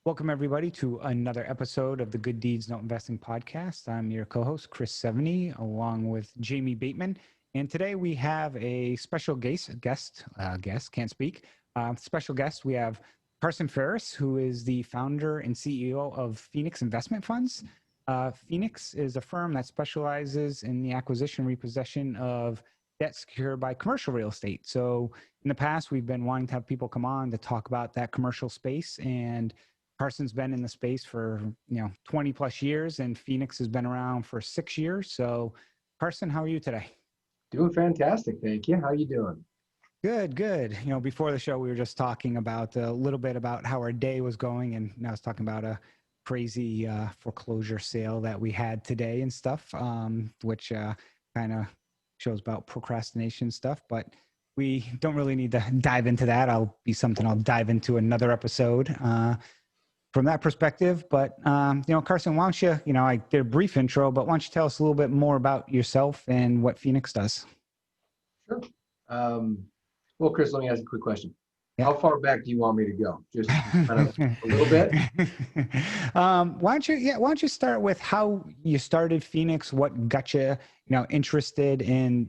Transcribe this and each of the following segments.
Welcome, everybody, to another episode of the Good Deeds Don't Investing podcast. I'm your co-host, Chris Seveney, along with Jamie Bateman. And today we have a special can't speak, special guest. We have Carson Faris, who is the founder and CEO of Phoenix Investment Funds. Phoenix is a firm that specializes in the acquisition and repossession of debt secured by commercial real estate. So in the past, we've been wanting to have people come on to talk about that commercial space, and Carson's been in the space for 20 plus years, and Phoenix has been around for 6 years. So, Carson, how are you today? Doing fantastic, thank you. How are you doing? Good, good. Before the show, we were just talking about a little bit about how our day was going, and I was talking about a crazy foreclosure sale that we had today and stuff, which kind of shows about procrastination stuff. But we don't really need to dive into that. I'll dive into another episode. From that perspective. But, Carson, why don't you, I did a brief intro, but why don't you tell us a little bit more about yourself and what Phoenix does? Sure. Well, Chris, let me ask a quick question. Yeah. How far back do you want me to go? Just kind of a little bit? Why don't you start with how you started Phoenix, what got you, interested in,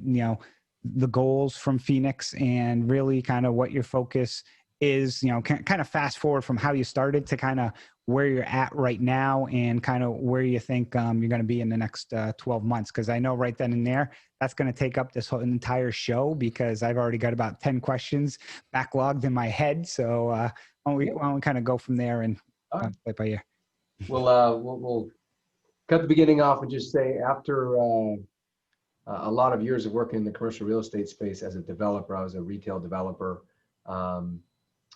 the goals from Phoenix, and really kind of what your focus is, kind of fast forward from how you started to kind of where you're at right now and kind of where you think you're going to be in the next 12 months. Because I know right then and there, that's going to take up this whole entire show, because I've already got about 10 questions backlogged in my head. So why don't we kind of go from there and play by ear? We'll cut the beginning off and just say, after a lot of years of working in the commercial real estate space as a developer, I was a retail developer.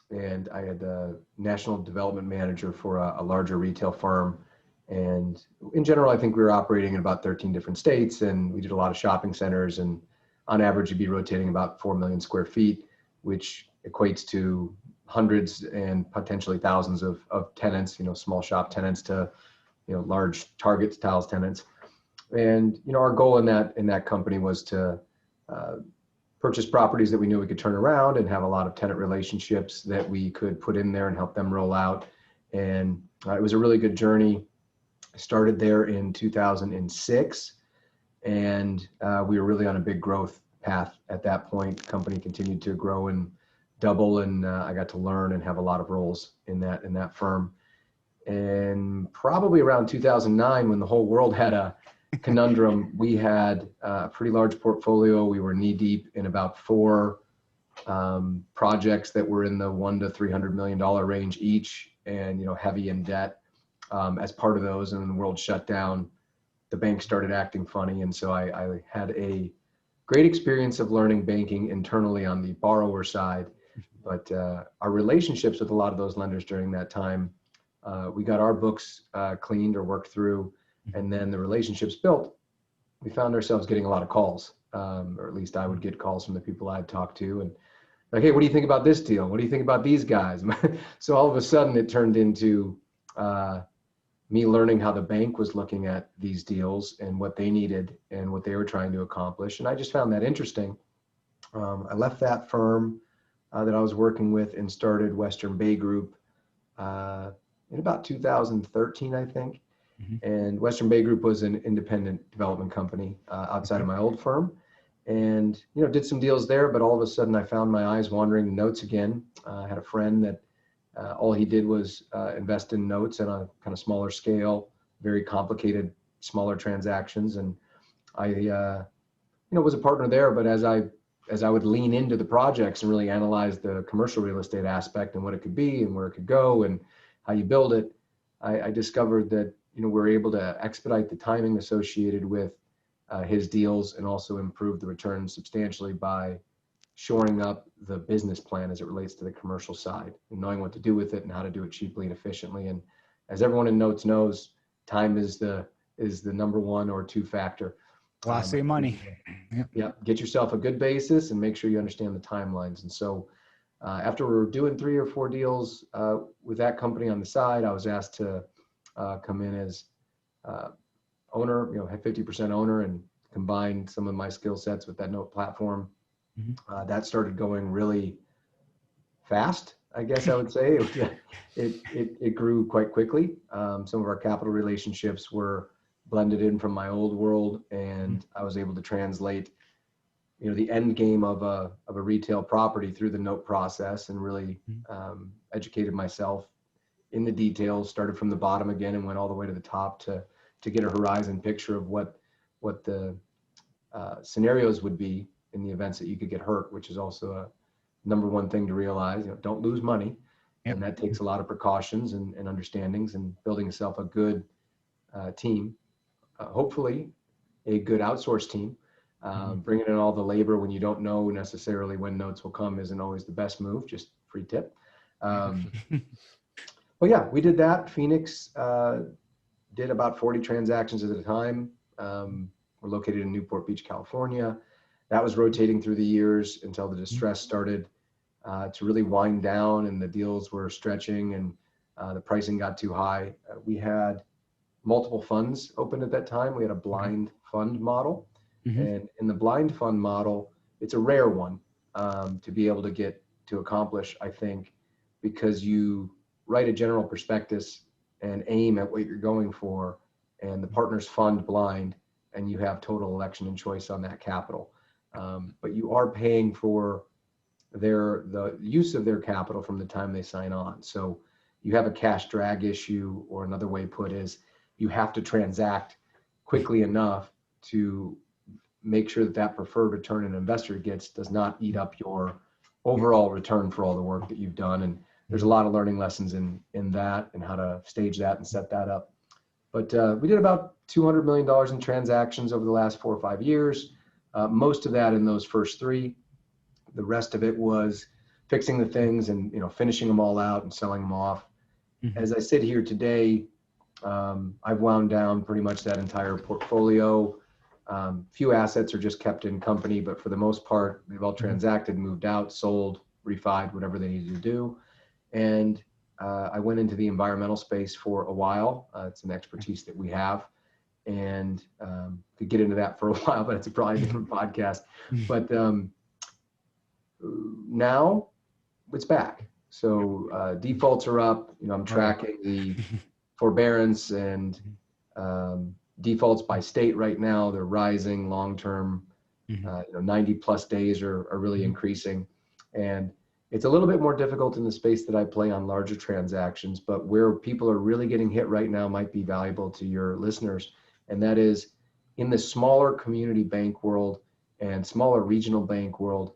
And I had a national development manager for a larger retail firm. And in general, I think we were operating in about 13 different states, and we did a lot of shopping centers. And on average, you'd be rotating about 4 million square feet, which equates to hundreds and potentially thousands of tenants, small shop tenants to, large Target style tenants. And, our goal in that company was to purchase properties that we knew we could turn around and have a lot of tenant relationships that we could put in there and help them roll out. And it was a really good journey. I started there in 2006, and we were really on a big growth path at that point. The company continued to grow and double, and I got to learn and have a lot of roles in that firm. And probably around 2009, when the whole world had a conundrum, we had a pretty large portfolio. We were knee deep in about 4 projects that were in the $100 to $300 million range each, and heavy in debt. As part of those, and when the world shut down, the bank started acting funny, and so I had a great experience of learning banking internally on the borrower side. But our relationships with a lot of those lenders during that time, we got our books cleaned or worked through. And then the relationships built, we found ourselves getting a lot of calls, or at least I would get calls from the people I'd talked to, and like, hey, what do you think about this deal? What do you think about these guys? So all of a sudden it turned into me learning how the bank was looking at these deals and what they needed and what they were trying to accomplish. And I just found that interesting. I left that firm that I was working with and started Western Bay Group in about 2013, I think. And Western Bay Group was an independent development company outside of my old firm, and did some deals there. But all of a sudden, I found my eyes wandering to notes again. I had a friend that all he did was invest in notes on a kind of smaller scale, very complicated, smaller transactions. And I, was a partner there. But as I would lean into the projects and really analyze the commercial real estate aspect and what it could be and where it could go and how you build it, I discovered that we're able to expedite the timing associated with his deals, and also improve the return substantially by shoring up the business plan as it relates to the commercial side, and knowing what to do with it and how to do it cheaply and efficiently. And as everyone in notes knows, time is the number 1 or 2 factor. Velocity of money. Yeah. Get yourself a good basis and make sure you understand the timelines. And so after we were doing 3 or 4 deals with that company on the side, I was asked to come in as owner, had 50% owner, and combine some of my skill sets with that note platform. That started going really fast. I guess I would say. It grew quite quickly. Some of our capital relationships were blended in from my old world, and I was able to translate, the end game of a retail property through the note process, and really educated myself in the details. Started from the bottom again and went all the way to the top to get a horizon picture of what the scenarios would be in the events that you could get hurt, which is also a number one thing to realize. Don't lose money. Yep. And that takes a lot of precautions and understandings, and building yourself a good team, hopefully a good outsourced team. Bringing in all the labor when you don't know necessarily when notes will come isn't always the best move. Just free tip. But yeah, we did that. Phoenix did about 40 transactions at a time. We're located in Newport Beach, California. That was rotating through the years until the distress started to really wind down, and the deals were stretching, and the pricing got too high. We had multiple funds open at that time. We had a blind fund model. And in the blind fund model, it's a rare one to be able to get to accomplish, I think, because you write a general prospectus and aim at what you're going for, and the partners fund blind, and you have total election and choice on that capital. But you are paying for the use of their capital from the time they sign on. So you have a cash drag issue, or another way put is you have to transact quickly enough to make sure that preferred return an investor gets does not eat up your overall return for all the work that you've done. And there's a lot of learning lessons in that, and how to stage that and set that up. But we did about $200 million in transactions over the last 4 or 5 years. Most of that in those first 3. The rest of it was fixing the things and finishing them all out and selling them off. As I sit here today, I've wound down pretty much that entire portfolio. Few assets are just kept in company, but for the most part, they've all transacted, moved out, sold, refied, whatever they needed to do. And I went into the environmental space for a while. It's an expertise that we have, and could get into that for a while, but it's probably a different podcast. But now it's back. So defaults are up. I'm tracking the forbearance and defaults by state right now. They're rising long-term. 90 plus days are really increasing. And it's a little bit more difficult in the space that I play on larger transactions, but where people are really getting hit right now might be valuable to your listeners. And that is in the smaller community bank world and smaller regional bank world,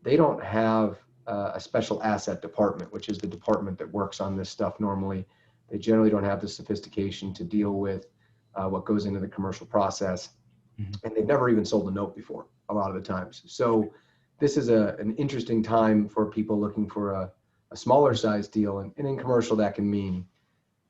they don't have a special asset department, which is the department that works on this stuff normally. They generally don't have the sophistication to deal with what goes into the commercial process. And they've never even sold a note before a lot of the times. So this is an interesting time for people looking for a smaller size deal. And in commercial, that can mean,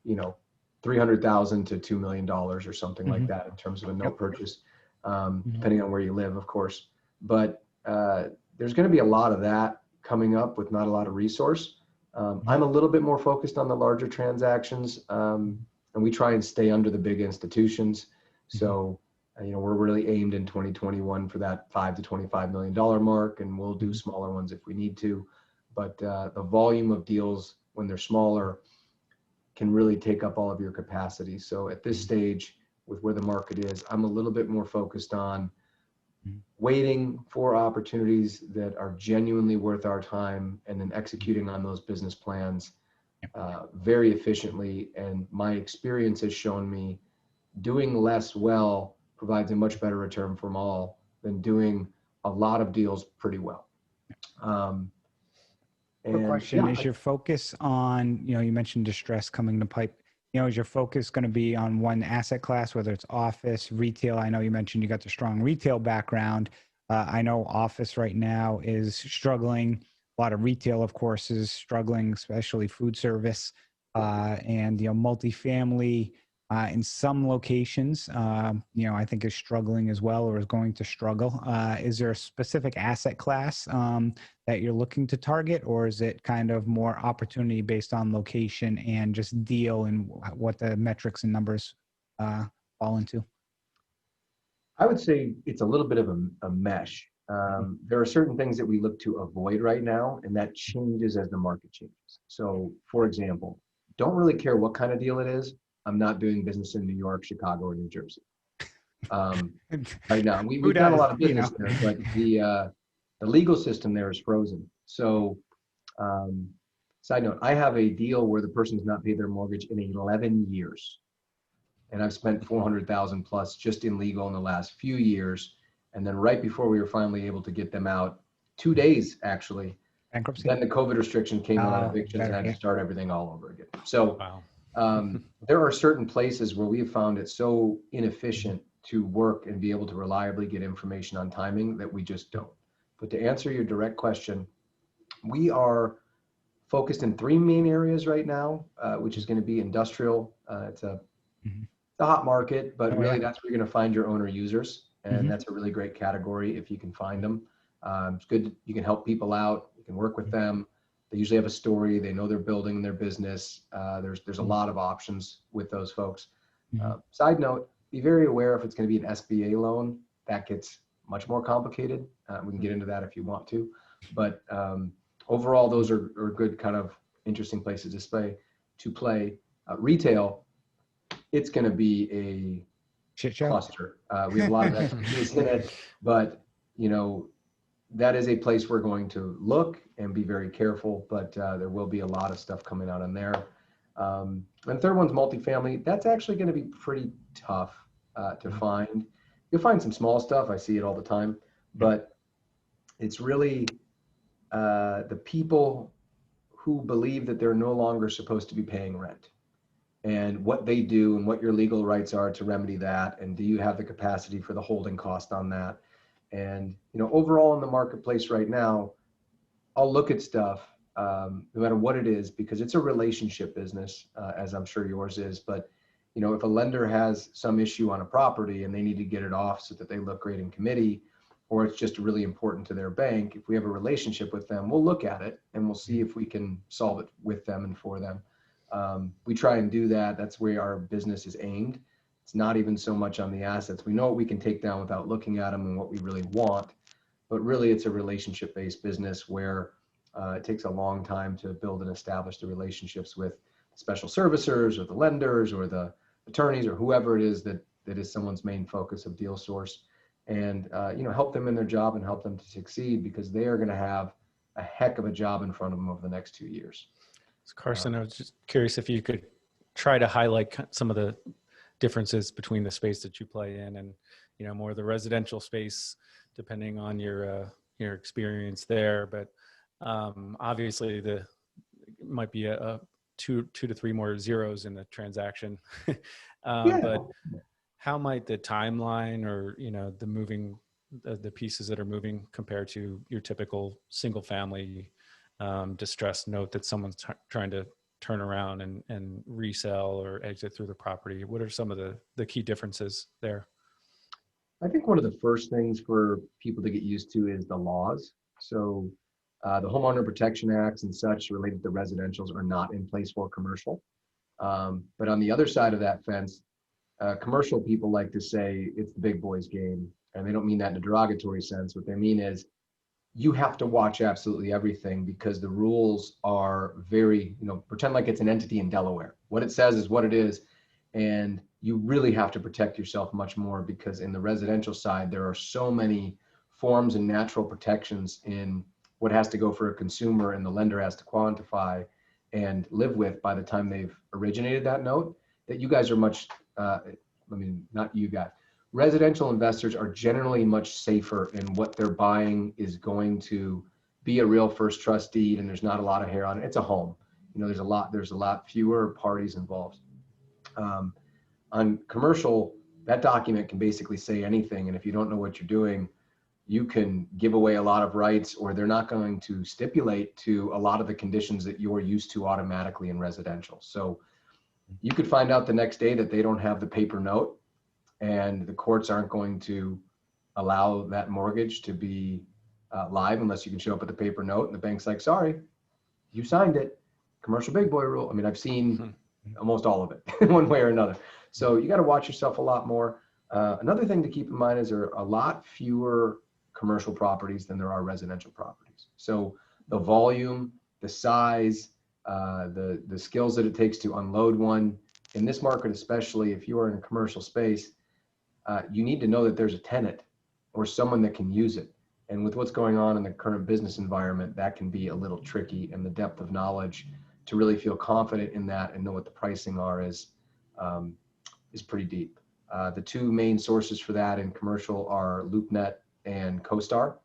$300,000 to $2 million or something like that in terms of a note purchase, depending on where you live, of course. But there's going to be a lot of that coming up with not a lot of resource. I'm a little bit more focused on the larger transactions, and we try and stay under the big institutions. So, we're really aimed in 2021 for that $5 to $25 million mark, and we'll do smaller ones if we need to. But the volume of deals when they're smaller can really take up all of your capacity. So at this stage, with where the market is, I'm a little bit more focused on waiting for opportunities that are genuinely worth our time, and then executing on those business plans very efficiently. And my experience has shown me doing less well provides a much better return from all than doing a lot of deals pretty well. Quick question, is your focus on, you mentioned distress coming to pipe, is your focus going to be on one asset class, whether it's office, retail? I know you mentioned you got the strong retail background. I know office right now is struggling. A lot of retail, of course, is struggling, especially food service, and, multifamily in some locations, I think is struggling as well, or is going to struggle. Is there a specific asset class that you're looking to target, or is it kind of more opportunity based on location and just deal and what the metrics and numbers fall into? I would say it's a little bit of a mesh. there are certain things that we look to avoid right now, and that changes as the market changes. So, for example, don't really care what kind of deal it is. I'm not doing business in New York, Chicago, or New Jersey right now. Who We've done a does? lot of business there, but the legal system there is frozen. So, side note, I have a deal where the person's not paid their mortgage in 11 years. And I've spent 400,000 plus just in legal in the last few years. And then right before we were finally able to get them out, 2 days actually, Bankruptcy. then the COVID restriction came on evictions and I had to start everything all over again. So there are certain places where we have found it so inefficient to work and be able to reliably get information on timing that we just don't. But to answer your direct question, we are focused in 3 main areas right now, which is going to be industrial. It's a hot market, but really that's where you're going to find your owner users. And that's a really great category if you can find them. It's good. You can help people out. You can work with them. They usually have a story. They know they're building their business. There's a lot of options with those folks. Side note, be very aware if it's going to be an SBA loan, that gets much more complicated. We can get into that if you want to. But overall, those are good kind of interesting places to play. Retail, it's going to be a shit show. Cluster. We have a lot of expertise in it, but that is a place we're going to look and be very careful, but there will be a lot of stuff coming out on there. And the third one's multifamily. That's actually going to be pretty tough to find. You'll find some small stuff. I see it all the time, but it's really the people who believe that they're no longer supposed to be paying rent, and what they do and what your legal rights are to remedy that. And do you have the capacity for the holding cost on that? And, overall in the marketplace right now, I'll look at stuff, no matter what it is, because it's a relationship business, as I'm sure yours is. But, if a lender has some issue on a property and they need to get it off so that they look great in committee, or it's just really important to their bank, if we have a relationship with them, we'll look at it and we'll see if we can solve it with them and for them. We try and do that. That's where our business is aimed. It's not even so much on the assets. We know what we can take down without looking at them and what we really want, but really it's a relationship-based business where it takes a long time to build and establish the relationships with special servicers or the lenders or the attorneys or whoever it is that is someone's main focus of deal source, and help them in their job and help them to succeed, because they are going to have a heck of a job in front of them over the next 2 years. So Carson, I was just curious if you could try to highlight some of the differences between the space that you play in and, more the residential space, depending on your experience there. But obviously it might be a two to three more zeros in the transaction. But how might the timeline or, the pieces that are moving compared to your typical single family distressed note that someone's trying to turn around and resell or exit through the property? What are some of the key differences there? I think one of the first things for people to get used to is the laws. So the Homeowner Protection Acts and such related to residentials are not in place for commercial. But on the other side of that fence, commercial people like to say it's the big boys game, and they don't mean that in a derogatory sense. What they mean is you have to watch absolutely everything, because the rules are very, pretend like it's an entity in Delaware. What it says is what it is. And you really have to protect yourself much more, because in the residential side, there are so many forms and natural protections in what has to go for a consumer and the lender has to quantify and live with by the time they've originated that note, that you guys are much, not you guys, residential investors are generally much safer in what they're buying is going to be a real first trust deed, and there's not a lot of hair on it. It's a home. There's a lot fewer parties involved. On commercial, that document can basically say anything, and if you don't know what you're doing, you can give away a lot of rights, or they're not going to stipulate to a lot of the conditions that you're used to automatically in residential. So you could find out the next day that they don't have the paper note, and the courts aren't going to allow that mortgage to be live unless you can show up with the paper note, and the bank's like, sorry, you signed it. Commercial big boy rule. I've seen almost all of it one way or another. So you got to watch yourself a lot more. Another thing to keep in mind is there are a lot fewer commercial properties than there are residential properties. So the volume, the size, the skills that it takes to unload one, in this market especially, if you are in a commercial space, you need to know that there's a tenant or someone that can use it. And with what's going on in the current business environment, that can be a little tricky, and the depth of knowledge to really feel confident in that and know what the pricing are is pretty deep. The two main sources for that in commercial are LoopNet and CoStar.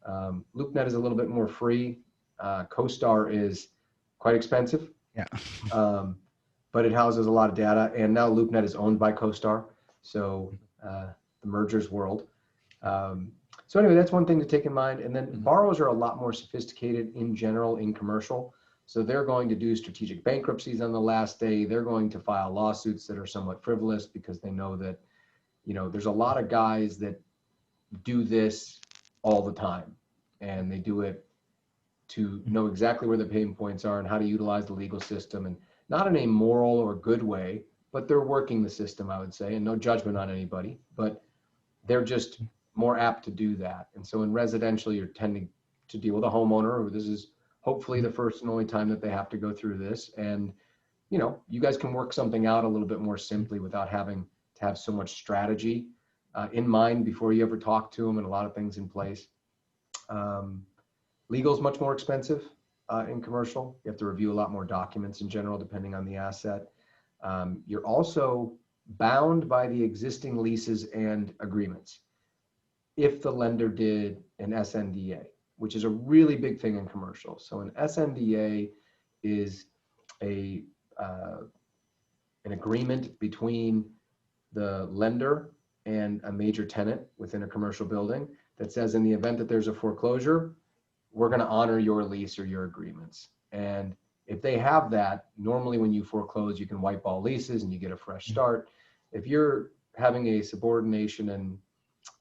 LoopNet is a little bit more free. CoStar is quite expensive. Yeah. But it houses a lot of data, and now LoopNet is owned by CoStar. So the mergers world. So anyway, that's one thing to take in mind. And then borrowers are a lot more sophisticated in general in commercial. So they're going to do strategic bankruptcies on the last day. They're going to file lawsuits that are somewhat frivolous because they know that, there's a lot of guys that do this all the time, and they do it to know exactly where the pain points are and how to utilize the legal system, and not in a moral or good way, but they're working the system, I would say, and no judgment on anybody, but they're just more apt to do that. And so in residential, you're tending to deal with a homeowner who this is hopefully the first and only time that they have to go through this. And, you guys can work something out a little bit more simply without having to have so much strategy in mind before you ever talk to them, and a lot of things in place. Legal is much more expensive in commercial. You have to review a lot more documents in general, depending on the asset. You're also bound by the existing leases and agreements if the lender did an SNDA, which is a really big thing in commercial. So an SNDA is an agreement between the lender and a major tenant within a commercial building that says, in the event that there's a foreclosure, we're going to honor your lease or your agreements. And if they have that, normally when you foreclose, you can wipe all leases and you get a fresh start. If you're having a subordination and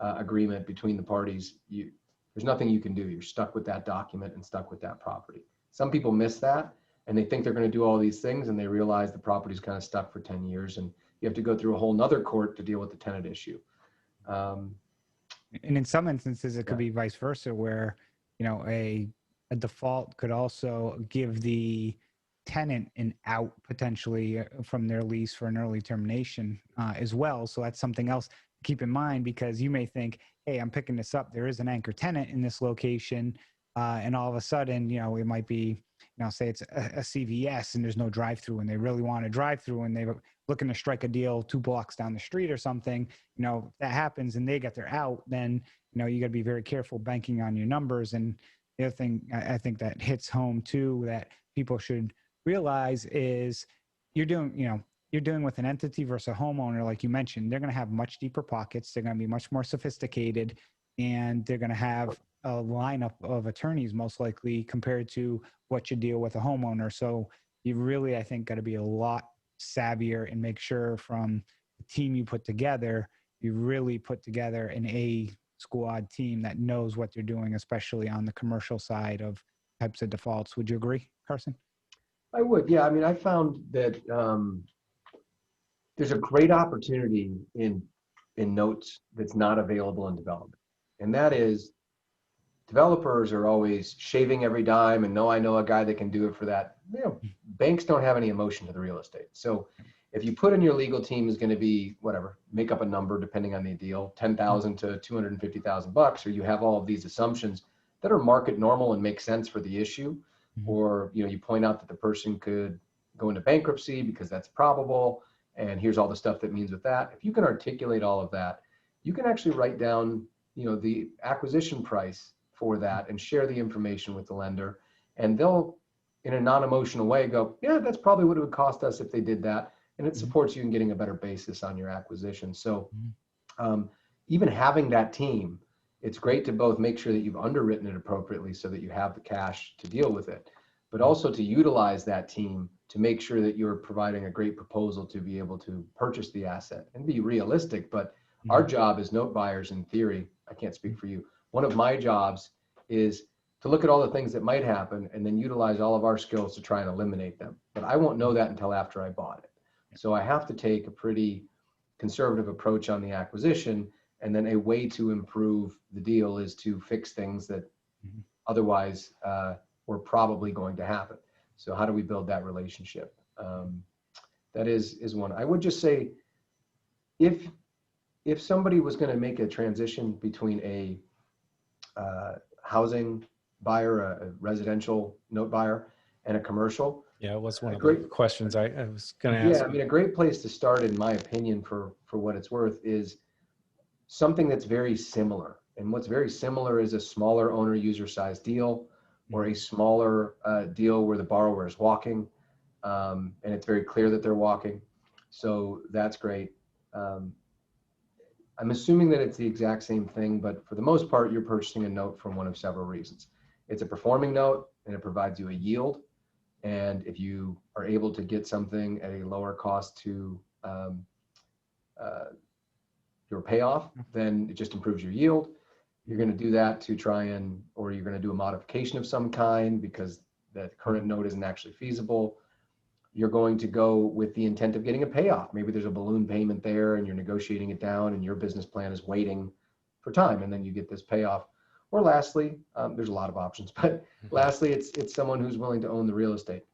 agreement between the parties, there's nothing you can do. You're stuck with that document and stuck with that property. Some people miss that, and they think they're going to do all these things, and they realize the property's kind of stuck for 10 years, and you have to go through a whole nother court to deal with the tenant issue. And in some instances, it could be vice versa, where a default could also give the tenant an out potentially from their lease for an early termination as well. So that's something else to keep in mind, because you may think, hey, I'm picking this up, there is an anchor tenant in this location, and all of a sudden, it might be, say it's a CVS and there's no drive-through, and they really want to drive through, and they're looking to strike a deal 2 blocks down the street or something. If that happens and they get their out, then you got to be very careful banking on your numbers. And the other thing I think that hits home too, that people should realize, is you're dealing with an entity versus a homeowner. Like you mentioned, they're going to have much deeper pockets. They're going to be much more sophisticated, and they're going to have a lineup of attorneys most likely compared to what you deal with a homeowner. So you really, I think, got to be a lot savvier and make sure from the team you put together, you really put together an A squad team that knows what they're doing, especially on the commercial side of types of defaults. Would you agree, Carson? I would, yeah. I mean, I found that there's a great opportunity in notes that's not available in development. And that is, developers are always shaving every dime and I know a guy that can do it for that. Banks don't have any emotion to the real estate. So if you put in your legal team is going to be whatever, make up a number depending on the deal, $10,000 to $250,000, or you have all of these assumptions that are market normal and make sense for the issue, or you point out that the person could go into bankruptcy because that's probable, and here's all the stuff that means with that. If you can articulate all of that, you can actually write down the acquisition price for that and share the information with the lender, and they'll, in a non-emotional way, go, yeah, that's probably what it would cost us if they did that. And it supports you in getting a better basis on your acquisition. So even having that team, it's great to both make sure that you've underwritten it appropriately so that you have the cash to deal with it, but also to utilize that team to make sure that you're providing a great proposal to be able to purchase the asset and be realistic. But our job as note buyers, in theory, I can't speak for you, one of my jobs is to look at all the things that might happen and then utilize all of our skills to try and eliminate them. But I won't know that until after I bought it. So I have to take a pretty conservative approach on the acquisition And then a way to improve the deal is to fix things that otherwise were probably going to happen. So how do we build that relationship? That is one. I would just say, if somebody was going to make a transition between a housing buyer, a residential note buyer, and a commercial. Yeah, it was one of the questions I was going to ask. Yeah, I mean, a great place to start, in my opinion, for what it's worth, is something that's very similar. And what's very similar is a smaller owner user size deal, or a smaller deal where the borrower is walking, and it's very clear that they're walking. So that's great. I'm assuming that it's the exact same thing, but for the most part, you're purchasing a note from one of several reasons. It's a performing note, and it provides you a yield. And if you are able to get something at a lower cost to your payoff, then it just improves your yield. You're going to do that to try and, or you're going to do a modification of some kind because the current note isn't actually feasible. You're going to go with the intent of getting a payoff. Maybe there's a balloon payment there and you're negotiating it down, and your business plan is waiting for time, and then you get this payoff. Or lastly, there's a lot of options, but lastly, it's someone who's willing to own the real estate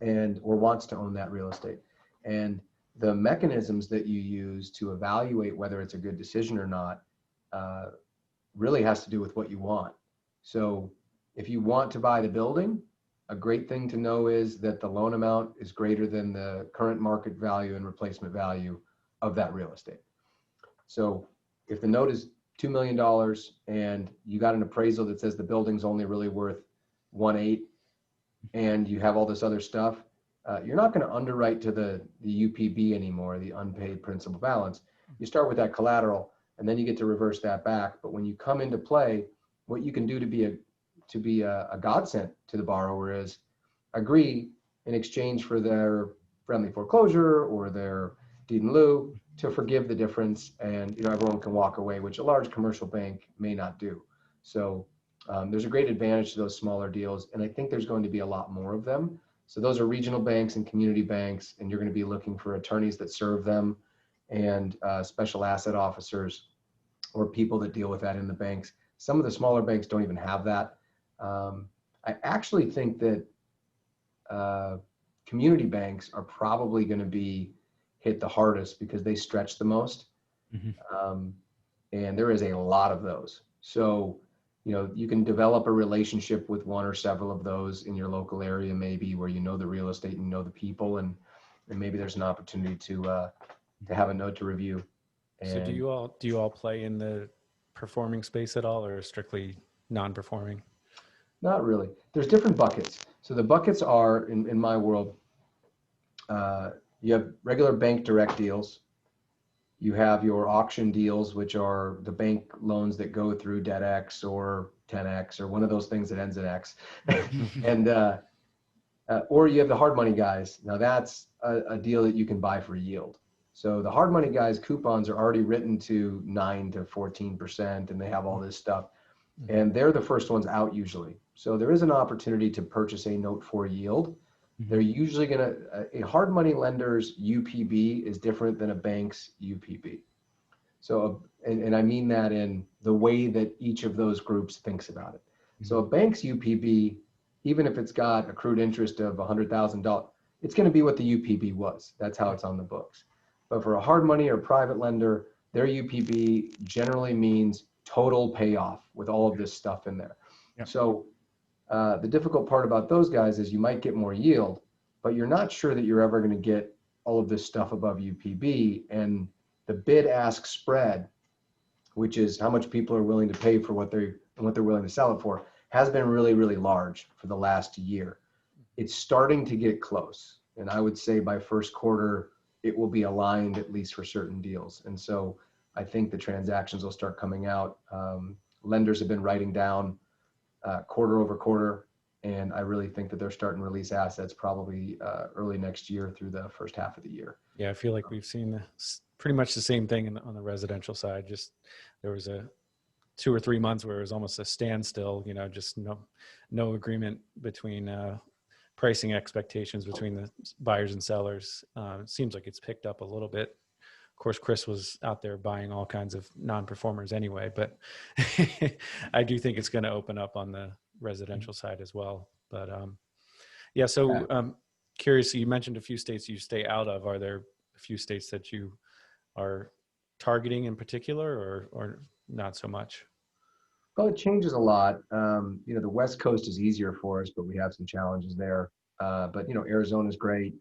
or wants to own that real estate. And the mechanisms that you use to evaluate whether it's a good decision or not really has to do with what you want. So if you want to buy the building, a great thing to know is that the loan amount is greater than the current market value and replacement value of that real estate. So if the note is $2 million and you got an appraisal that says the building's only really worth 1.8, and you have all this other stuff, you're not going to underwrite to the UPB anymore, the unpaid principal balance. You start with that collateral, and then you get to reverse that back. But when you come into play, what you can do to be a godsend to the borrower is agree in exchange for their friendly foreclosure or their deed in lieu to forgive the difference, and everyone can walk away, which a large commercial bank may not do. So there's a great advantage to those smaller deals, and I think there's going to be a lot more of them. So those are regional banks and community banks, and you're going to be looking for attorneys that serve them, and special asset officers or people that deal with that in the banks. Some of the smaller banks don't even have that. I actually think that community banks are probably going to be hit the hardest because they stretch the most. And there is a lot of those. So, you can develop a relationship with one or several of those in your local area, maybe where the real estate and the people, and maybe there's an opportunity to have a note to review. And so do you all play in the performing space at all, or strictly non-performing? Not really. There's different buckets. So the buckets are, in my world, you have regular bank direct deals. You have your auction deals, which are the bank loans that go through DebtX or 10X or one of those things that ends in X. And or you have the hard money guys. Now that's a deal that you can buy for yield. So the hard money guys' coupons are already written to 9 to 14%, and they have all this stuff. And they're the first ones out usually. So there is an opportunity to purchase a note for yield. They're usually a hard money lender's UPB is different than a bank's UPB. So, and I mean that in the way that each of those groups thinks about it. So a bank's UPB, even if it's got accrued interest of $100,000, it's going to be what the UPB was. That's how it's on the books. But for a hard money or private lender, their UPB generally means total payoff with all of this stuff in there. Yep. So the difficult part about those guys is you might get more yield, but you're not sure that you're ever going to get all of this stuff above UPB. And the bid-ask spread, which is how much people are willing to pay for what they're willing to sell it for, has been really, really large for the last year. It's starting to get close. And I would say by first quarter, it will be aligned at least for certain deals. And so I think the transactions will start coming out. Lenders have been writing down quarter over quarter, and I really think that they're starting to release assets probably early next year through the first half of the year. Yeah, I feel like we've seen pretty much the same thing on the residential side. Just there was 2 or 3 months where it was almost a standstill, just no agreement between pricing expectations between the buyers and sellers. It seems like it's picked up a little bit Of course, Chris was out there buying all kinds of non-performers anyway, but I do think it's going to open up on the residential side as well. But yeah, so curious, you mentioned a few states you stay out of. Are there a few states that you are targeting in particular, or not so much? Well, it changes a lot. The West Coast is easier for us, but we have some challenges there. But Arizona is great.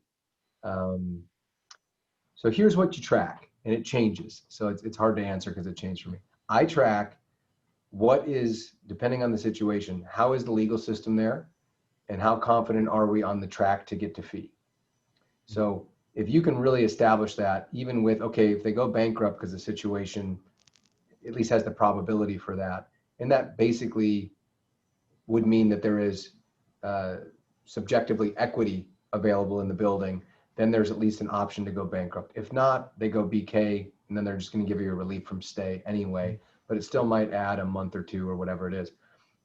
So here's what you track, and it changes. So it's hard to answer because it changed for me. I track what is, depending on the situation, how is the legal system there, and how confident are we on the track to get to fee. So if you can really establish that, even with, okay, if they go bankrupt because the situation at least has the probability for that, and that basically would mean that there is subjectively equity available in the building, then there's at least an option to go bankrupt. If not, they go BK, and then they're just going to give you a relief from stay anyway, but it still might add a month or two or whatever it is.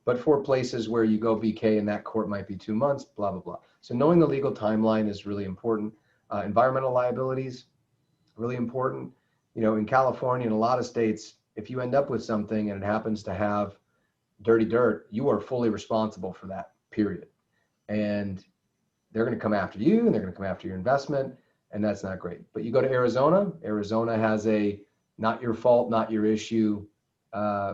But for places where you go BK and that court might be 2 months, blah, blah, blah. So knowing the legal timeline is really important. Environmental liabilities, really important. In California and a lot of states, if you end up with something and it happens to have dirty dirt, you are fully responsible for that, period. And they're going to come after you, and they're going to come after your investment, and that's not great. But you go to Arizona, Arizona has a not your fault, not your issue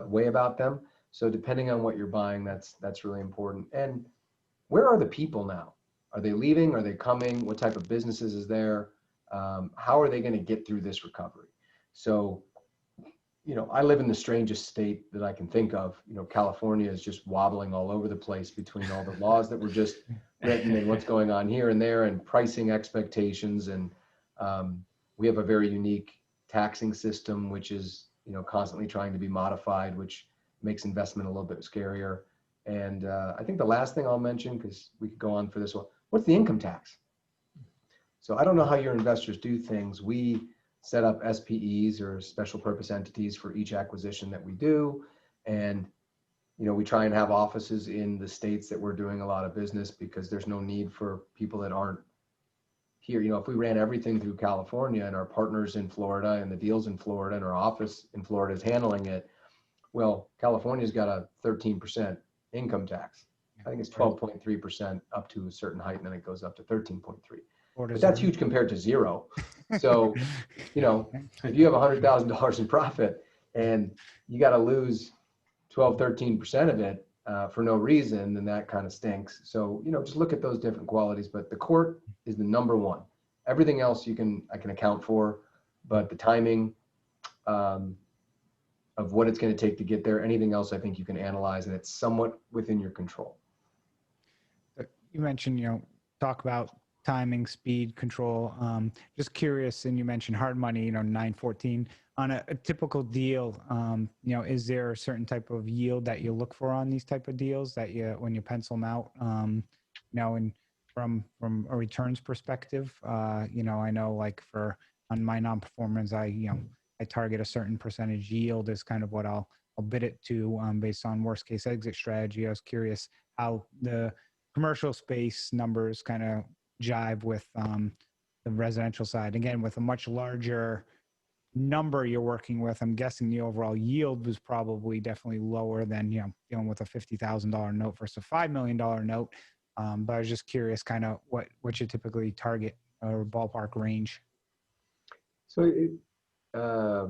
way about them. So depending on what you're buying, that's really important. And where are the people now? Are they leaving? Are they coming? What type of businesses is there? How are they going to get through this recovery? So, I live in the strangest state that I can think of. California is just wobbling all over the place between all the laws that were just written and what's going on here and there, and pricing expectations. And we have a very unique taxing system, which is, constantly trying to be modified, which makes investment a little bit scarier. And I think the last thing I'll mention, because we could go on for this one, what's the income tax? So I don't know how your investors do things. We set up SPEs, or special purpose entities, for each acquisition that we do. And, we try and have offices in the states that we're doing a lot of business, because there's no need for people that aren't here. If we ran everything through California and our partners in Florida and the deals in Florida and our office in Florida is handling it, well, California's got a 13% income tax. I think it's 12.3% up to a certain height, and then it goes up to 13.3. But that's huge compared to zero. So, if you have $100,000 in profit and you got to lose 12, 13% of it for no reason, then that kind of stinks. So, just look at those different qualities. But the court is the number one. Everything else I can account for, but the timing of what it's going to take to get there, anything else I think you can analyze, and it's somewhat within your control. You mentioned, talk about timing, speed, control. Just curious, and you mentioned hard money, 914 on a typical deal. Is there a certain type of yield that you look for on these type of deals that when you pencil them out? And from a returns perspective, I know like on my non-performers, I target a certain percentage yield as kind of what I'll bid it to based on worst case exit strategy. I was curious how the commercial space numbers kind of jive with the residential side. Again, with a much larger number you're working with, I'm guessing the overall yield was probably definitely lower than, dealing with a $50,000 note versus a $5 million note. But I was just curious kind of what you typically target or ballpark range. So how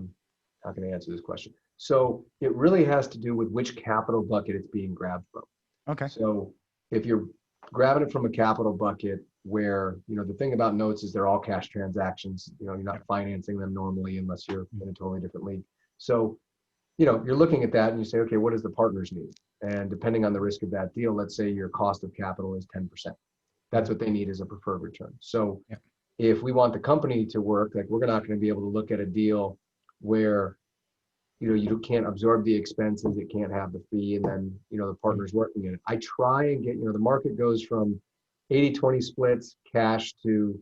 can I answer this question? So it really has to do with which capital bucket it's being grabbed from. Okay. So if you're grabbing it from a capital bucket where, the thing about notes is they're all cash transactions, you're not financing them normally unless you're in a totally different league. So, you're looking at that and you say, okay, what does the partners need? And depending on the risk of that deal, let's say your cost of capital is 10%. That's what they need as a preferred return. So if we want the company to work, like we're not going to be able to look at a deal where, you can't absorb the expenses, it can't have the fee, and then, the partner's working in it. I try and get, the market goes from 80-20 splits, cash to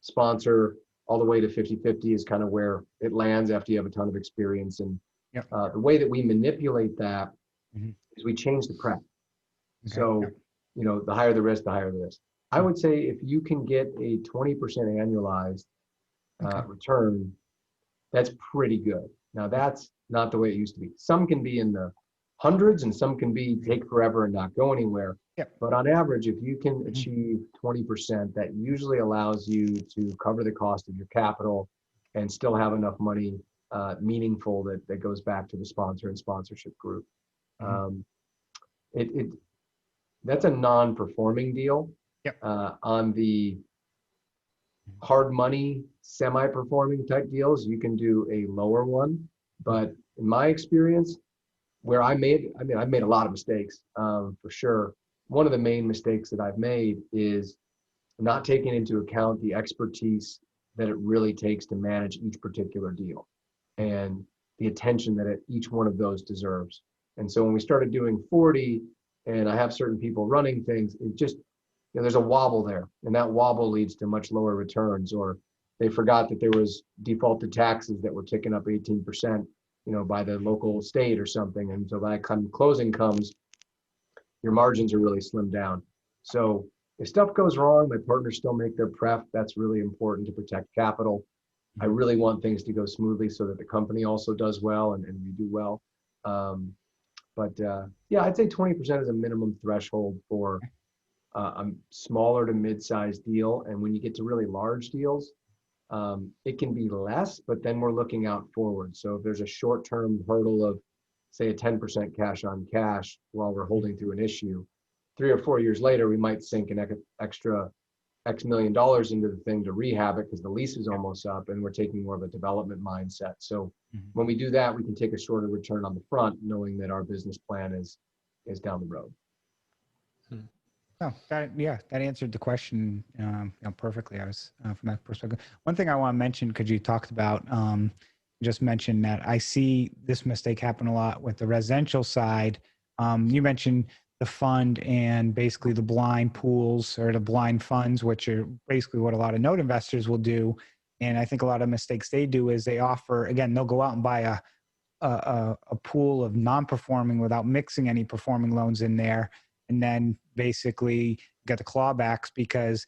sponsor, all the way to 50-50 is kind of where it lands after you have a ton of experience. And the way that we manipulate that is we change the prep. Okay. So, the higher the risk, the higher the risk. I would say if you can get a 20% annualized return, That's pretty good. Now that's not the way it used to be. Some can be in the hundreds and some can be take forever and not go anywhere. Yep. But on average, if you can achieve 20%, that usually allows you to cover the cost of your capital and still have enough money meaningful that goes back to the sponsor and sponsorship group. That's a non-performing deal. Yep. On the hard money, semi-performing type deals, you can do a lower one. But in my experience, where I've made a lot of mistakes, for sure. One of the main mistakes that I've made is not taking into account the expertise that it really takes to manage each particular deal and the attention that each one of those deserves. And so when we started doing 40 and I have certain people running things, it just, there's a wobble there, and that wobble leads to much lower returns, or they forgot that there was defaulted taxes that were ticking up 18%, by the local state or something. And so by the closing comes, your margins are really slimmed down. So if stuff goes wrong, my partners still make their pref. That's really important to protect capital. I really want things to go smoothly so that the company also does well and we do well. Yeah, I'd say 20% is a minimum threshold for a smaller to mid-sized deal. And when you get to really large deals, it can be less, but then we're looking out forward. So if there's a short-term hurdle of, say, a 10% cash on cash while we're holding through an issue, 3 or 4 years later, we might sink an extra X million dollars into the thing to rehab it because the lease is almost up and we're taking more of a development mindset. So when we do that, we can take a shorter return on the front, knowing that our business plan is down the road. Oh, that answered the question perfectly. I was from that perspective. One thing I want to mention, because you talked about, just mentioned that I see this mistake happen a lot with the residential side. You mentioned the fund and basically the blind pools or the blind funds, which are basically what a lot of note investors will do. And I think a lot of mistakes they do is they offer, again, they'll go out and buy a pool of non-performing without mixing any performing loans in there. And then basically get the clawbacks because,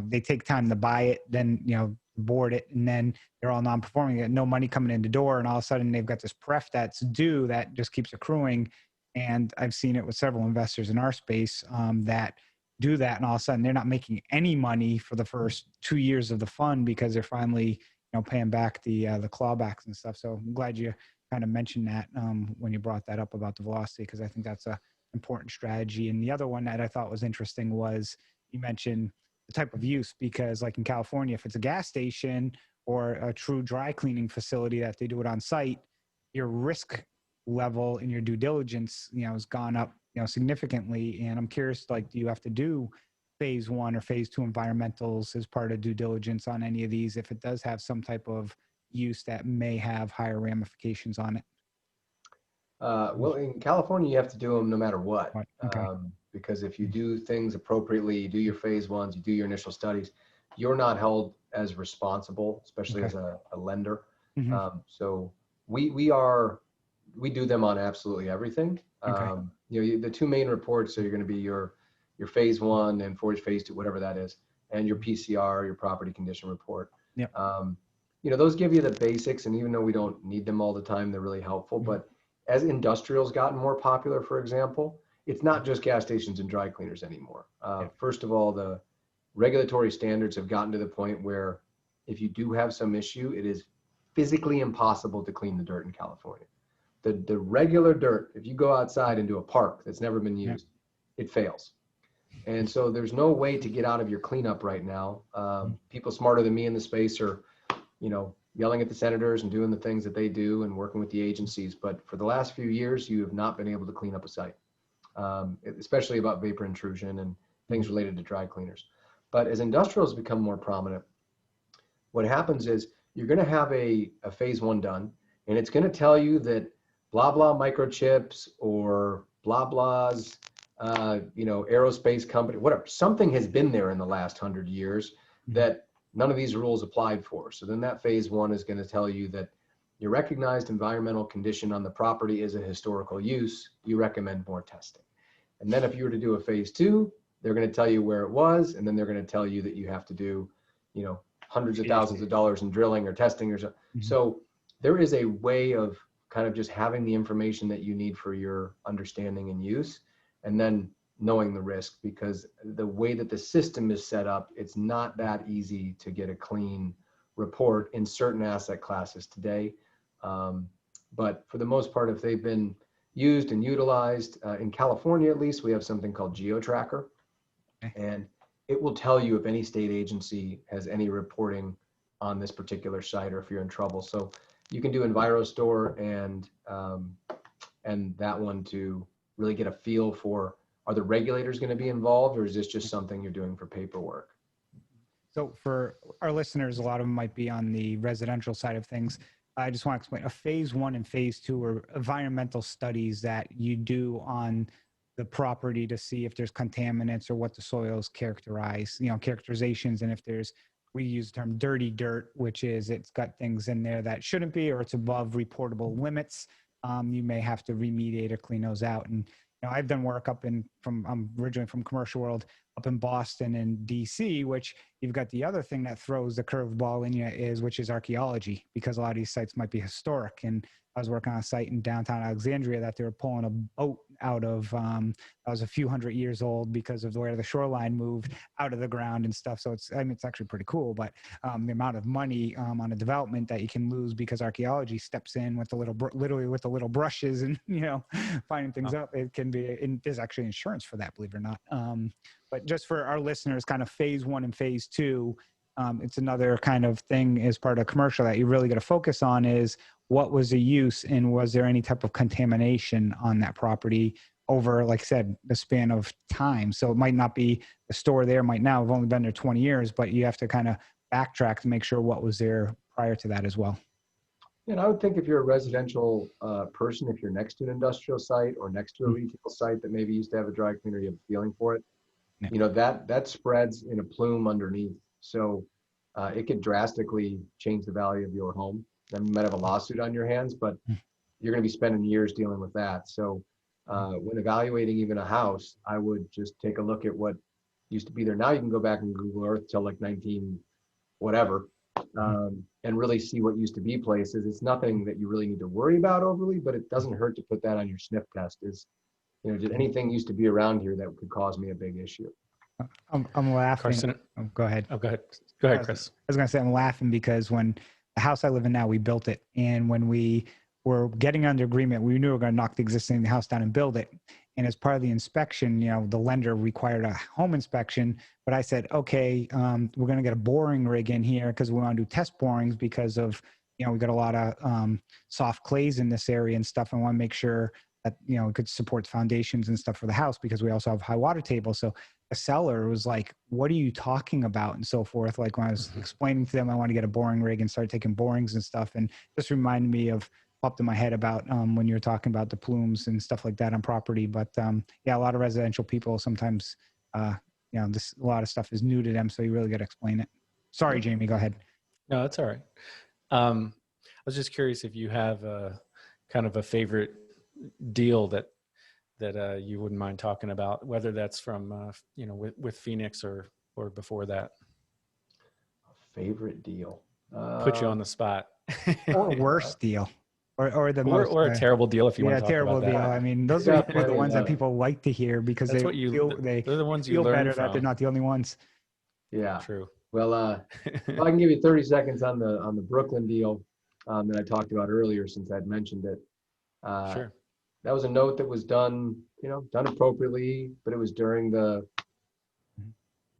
they take time to buy it, then, board it, and then they're all non-performing. They got no money coming in the door. And all of a sudden they've got this pref that's due that just keeps accruing. And I've seen it with several investors in our space that do that. And all of a sudden they're not making any money for the first 2 years of the fund because they're finally, paying back the clawbacks and stuff. So I'm glad you kind of mentioned that when you brought that up about the velocity, because I think that's a important strategy. And the other one that I thought was interesting was you mentioned the type of use, because like in California, if it's a gas station or a true dry cleaning facility that they do it on site, your risk level in your due diligence, has gone up, significantly. And I'm curious, do you have to do phase 1 or phase 2 environmentals as part of due diligence on any of these, if it does have some type of use that may have higher ramifications on it? Well, in California, you have to do them no matter what. Okay. Because if you do things appropriately, you do your phase 1s, you do your initial studies, you're not held as responsible, especially as a lender. So we do them on absolutely everything. Okay. The 2 main reports are going to be your phase 1 and phase 2, whatever that is, and your PCR, your property condition report. Yep. Those give you the basics, and even though we don't need them all the time, they're really helpful. But as industrial's gotten more popular, for example, it's not just gas stations and dry cleaners anymore. First of all, the regulatory standards have gotten to the point where if you do have some issue, it is physically impossible to clean the dirt in California. The regular dirt, if you go outside into a park that's never been used, it fails. And so there's no way to get out of your cleanup right now. People smarter than me in the space are, yelling at the senators and doing the things that they do and working with the agencies. But for the last few years, you have not been able to clean up a site, especially about vapor intrusion and things related to dry cleaners. But as industrials become more prominent, what happens is you're going to have a phase 1 done, and it's going to tell you that blah, blah microchips or blah, blah's, aerospace company, whatever, something has been there in the last 100 years that none of these rules applied for. So then that phase 1 is going to tell you that your recognized environmental condition on the property is a historical use. You recommend more testing. And then if you were to do a phase 2, they're going to tell you where it was. And then they're going to tell you that you have to do, hundreds of thousands of dollars in drilling or testing or so. So there is a way of kind of just having the information that you need for your understanding and use, and then knowing the risk, because the way that the system is set up, it's not that easy to get a clean report in certain asset classes today. But for the most part, if they've been used and utilized, in California at least, we have something called GeoTracker, and it will tell you if any state agency has any reporting on this particular site or if you're in trouble. So you can do EnviroStore and that one to really get a feel for, are the regulators going to be involved, or is this just something you're doing for paperwork? So for our listeners, a lot of them might be on the residential side of things. I just want to explain, a phase 1 and phase 2 are environmental studies that you do on the property to see if there's contaminants or what the soils characterize, characterizations. And if there's, we use the term dirty dirt, which is it's got things in there that shouldn't be, or it's above reportable limits. You may have to remediate or clean those out. And I've done work I'm originally from commercial world, up in Boston and DC, which you've got the other thing that throws the curveball in you which is archaeology, because a lot of these sites might be historic. And I was working on a site in downtown Alexandria that they were pulling a boat out of, that was a few hundred years old because of where the shoreline moved out of the ground and stuff. So it's actually pretty cool, but the amount of money on a development that you can lose because archaeology steps in with literally with the little brushes and, finding things up, it can be, and there's actually insurance for that, believe it or not. But just for our listeners, kind of phase 1 and phase 2, it's another kind of thing as part of commercial that you really got to focus on is what was the use and was there any type of contamination on that property over, like I said, the span of time. So it might not be the store there might now have only been there 20 years, but you have to kind of backtrack to make sure what was there prior to that as well. And I would think if you're a residential person, if you're next to an industrial site or next to a retail site that maybe used to have a dry cleaner, you have a feeling for it, that spreads in a plume underneath. So it could drastically change the value of your home. You might have a lawsuit on your hands, but you're going to be spending years dealing with that. So when evaluating even a house, I would just take a look at what used to be there. Now you can go back and Google Earth till like 19 whatever, and really see what used to be places. It's nothing that you really need to worry about overly, but it doesn't hurt to put that on your sniff test. Did anything used to be around here that could cause me a big issue? I'm laughing. Carson, go ahead. Oh, go ahead. Go ahead, Chris. I was going to say I'm laughing because when the house I live in now, we built it. And when we were getting under agreement, we knew we were going to knock the existing house down and build it. And as part of the inspection, the lender required a home inspection. But I said, okay, we're going to get a boring rig in here because we want to do test borings because of, we got a lot of soft clays in this area and stuff. I want to make sure that, it could support foundations and stuff for the house because we also have high water tables. So the seller was like, what are you talking about? And so forth. Like when I was explaining to them, I want to get a boring rig and start taking borings and stuff. And just reminded me of popped in my head about when you were talking about the plumes and stuff like that on property. But a lot of residential people sometimes, a lot of stuff is new to them. So you really got to explain it. Sorry, Jamie, go ahead. No, that's all right. I was just curious if you have a kind of a favorite deal that you wouldn't mind talking about, whether that's from with Phoenix or before that. Favorite deal. Put you on the spot. Or worst deal. Or a terrible deal if you want to talk terrible about deal. that. I mean, those are the ones that people like to hear because they're the ones you feel learn better from. that they're not the only ones. Yeah. True. Well, if I can give you 30 seconds on the Brooklyn deal that I talked about earlier, since I'd mentioned it. Sure. That was a note that was done appropriately, but it was during the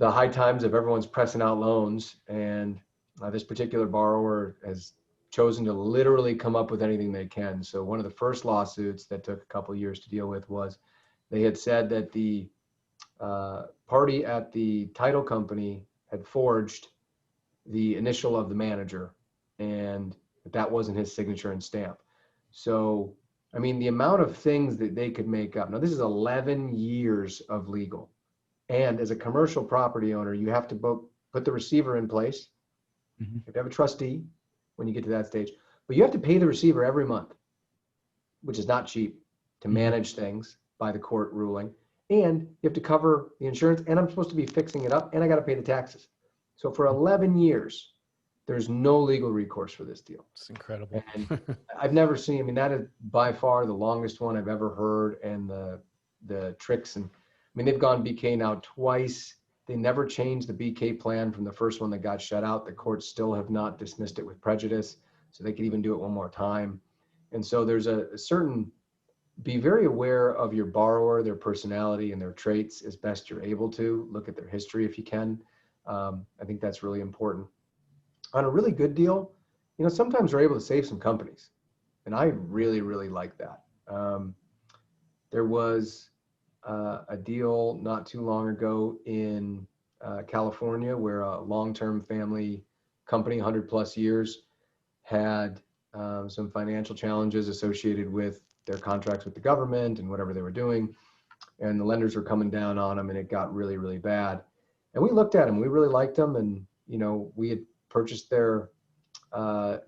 high times of everyone's pressing out loans, and this particular borrower has chosen to literally come up with anything they can. So one of the first lawsuits that took a couple of years to deal with was they had said that the party at the title company had forged the initial of the manager, and that wasn't his signature and stamp. So, I mean, the amount of things that they could make up. Now, this is 11 years of legal. And as a commercial property owner, you have to put the receiver in place. Mm-hmm. You have to have a trustee when you get to that stage. But you have to pay the receiver every month, which is not cheap to manage things by the court ruling. And you have to cover the insurance, and I'm supposed to be fixing it up, and I got to pay the taxes. So for 11 years, There's no legal recourse for this deal. It's incredible. And I've never seen, I mean, that is by far the longest one I've ever heard. And the tricks, and I mean, they've gone BK now twice. They never changed the BK plan from the first one that got shut out. The courts still have not dismissed it with prejudice, so they could even do it one more time. And so there's a certain, be very aware of your borrower, their personality and their traits as best you're able to. Look at their history if you can. I think that's really important. On a really good deal, you know, sometimes we're able to save some companies, and I really, really like that. There was a deal not too long ago in California where a long-term family company, 100 plus years, had some financial challenges associated with their contracts with the government and whatever they were doing. And the lenders were coming down on them, and it got really, really bad. And we looked at them, we really liked them. And, you know, we had purchased their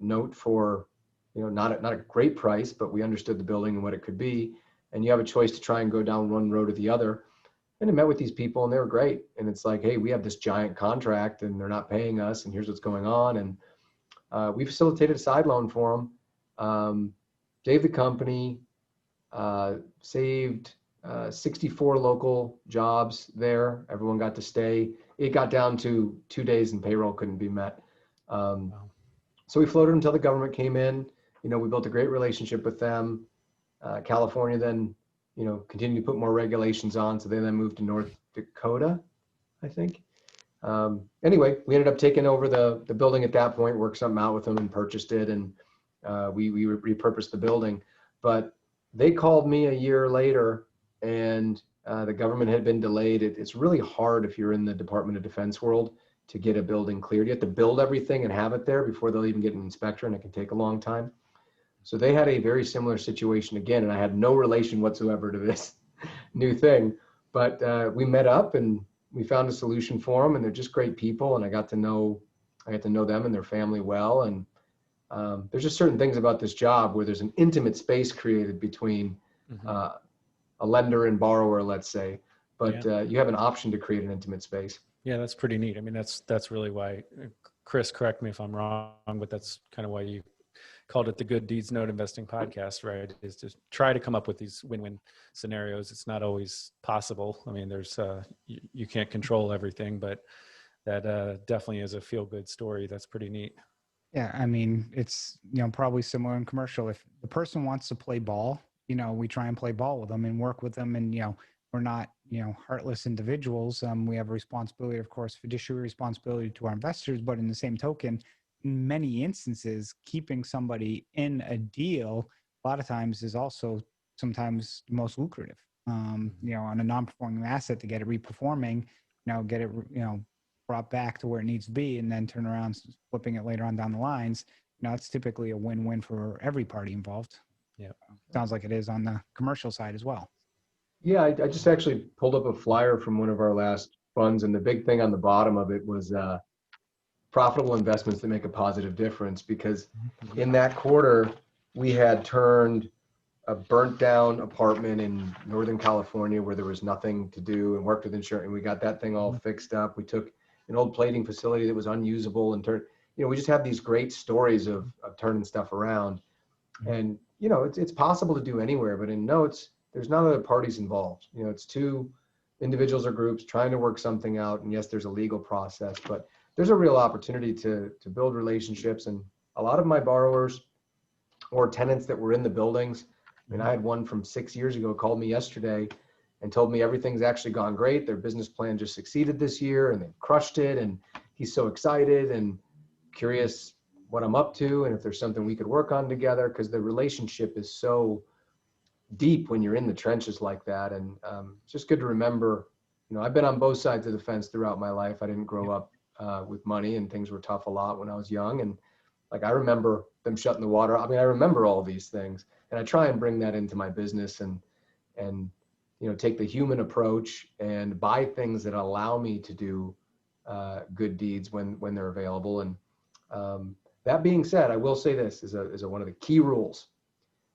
note for, you know, not a great price, but we understood the building and what it could be. And you have a choice to try and go down one road or the other. And I met with these people, and they were great. And it's like, hey, we have this giant contract and they're not paying us, and here's what's going on. And we facilitated a side loan for them, saved the company, saved 64 local jobs there. Everyone got to stay. It got down to 2 days and payroll couldn't be met. So we floated until the government came in. You know, we built a great relationship with them. California then, you know, continued to put more regulations on. So they then moved to North Dakota, I think. Anyway, we ended up taking over the building at that point, worked something out with them and purchased it. And we repurposed the building. But they called me a year later, and the government had been delayed. It's really hard if you're in the Department of Defense world to get a building cleared. You have to build everything and have it there before they'll even get an inspector, and it can take a long time. So they had a very similar situation again, and I had no relation whatsoever to this new thing. But we met up and we found a solution for them, and they're just great people. And I got to know them and their family well. And there's just certain things about this job where there's an intimate space created between a lender and borrower, let's say. But you have an option to create an intimate space. Yeah, that's pretty neat. I mean, that's really why, Chris, correct me if I'm wrong, but that's kind of why you called it the Good Deeds Note Investing Podcast, right? Is to try to come up with these win-win scenarios. It's not always possible. I mean, there's you can't control everything, but that definitely is a feel-good story. That's pretty neat. Yeah, I mean, it's, you know, probably similar in commercial. If the person wants to play ball, you know, we try and play ball with them and work with them. And, you know, we're not, you know, heartless individuals. We have a responsibility, of course, fiduciary responsibility to our investors. But in the same token, in many instances, keeping somebody in a deal a lot of times is also sometimes the most lucrative. You know, on a non-performing asset, to get it reperforming, you know, get it, you know, brought back to where it needs to be, and then turn around flipping it later on down the lines. You know, it's typically a win-win for every party involved. Yeah, sounds like it is on the commercial side as well. Yeah, I just actually pulled up a flyer from one of our last funds, and the big thing on the bottom of it was profitable investments that make a positive difference. Because in that quarter, we had turned a burnt down apartment in Northern California where there was nothing to do, and worked with insurance, and we got that thing all fixed up. We took an old plating facility that was unusable and turned, you know, we just have these great stories of turning stuff around. And, you know, it's possible to do anywhere, but in notes, there's not other parties involved. You know, it's two individuals or groups trying to work something out. And yes, there's a legal process, but there's a real opportunity to build relationships. And a lot of my borrowers or tenants that were in the buildings, I mean, I had one from 6 years ago called me yesterday and told me everything's actually gone great. Their business plan just succeeded this year and they've crushed it. And he's so excited and curious what I'm up to and if there's something we could work on together, because the relationship is so deep when you're in the trenches like that. And it's just good to remember, you know, I've been on both sides of the fence throughout my life. I didn't grow up with money, and things were tough a lot when I was young. And like, I remember them shutting the water. I mean, I remember all these things, and I try and bring that into my business and, you know, take the human approach and buy things that allow me to do good deeds when they're available. And that being said, I will say this is one of the key rules.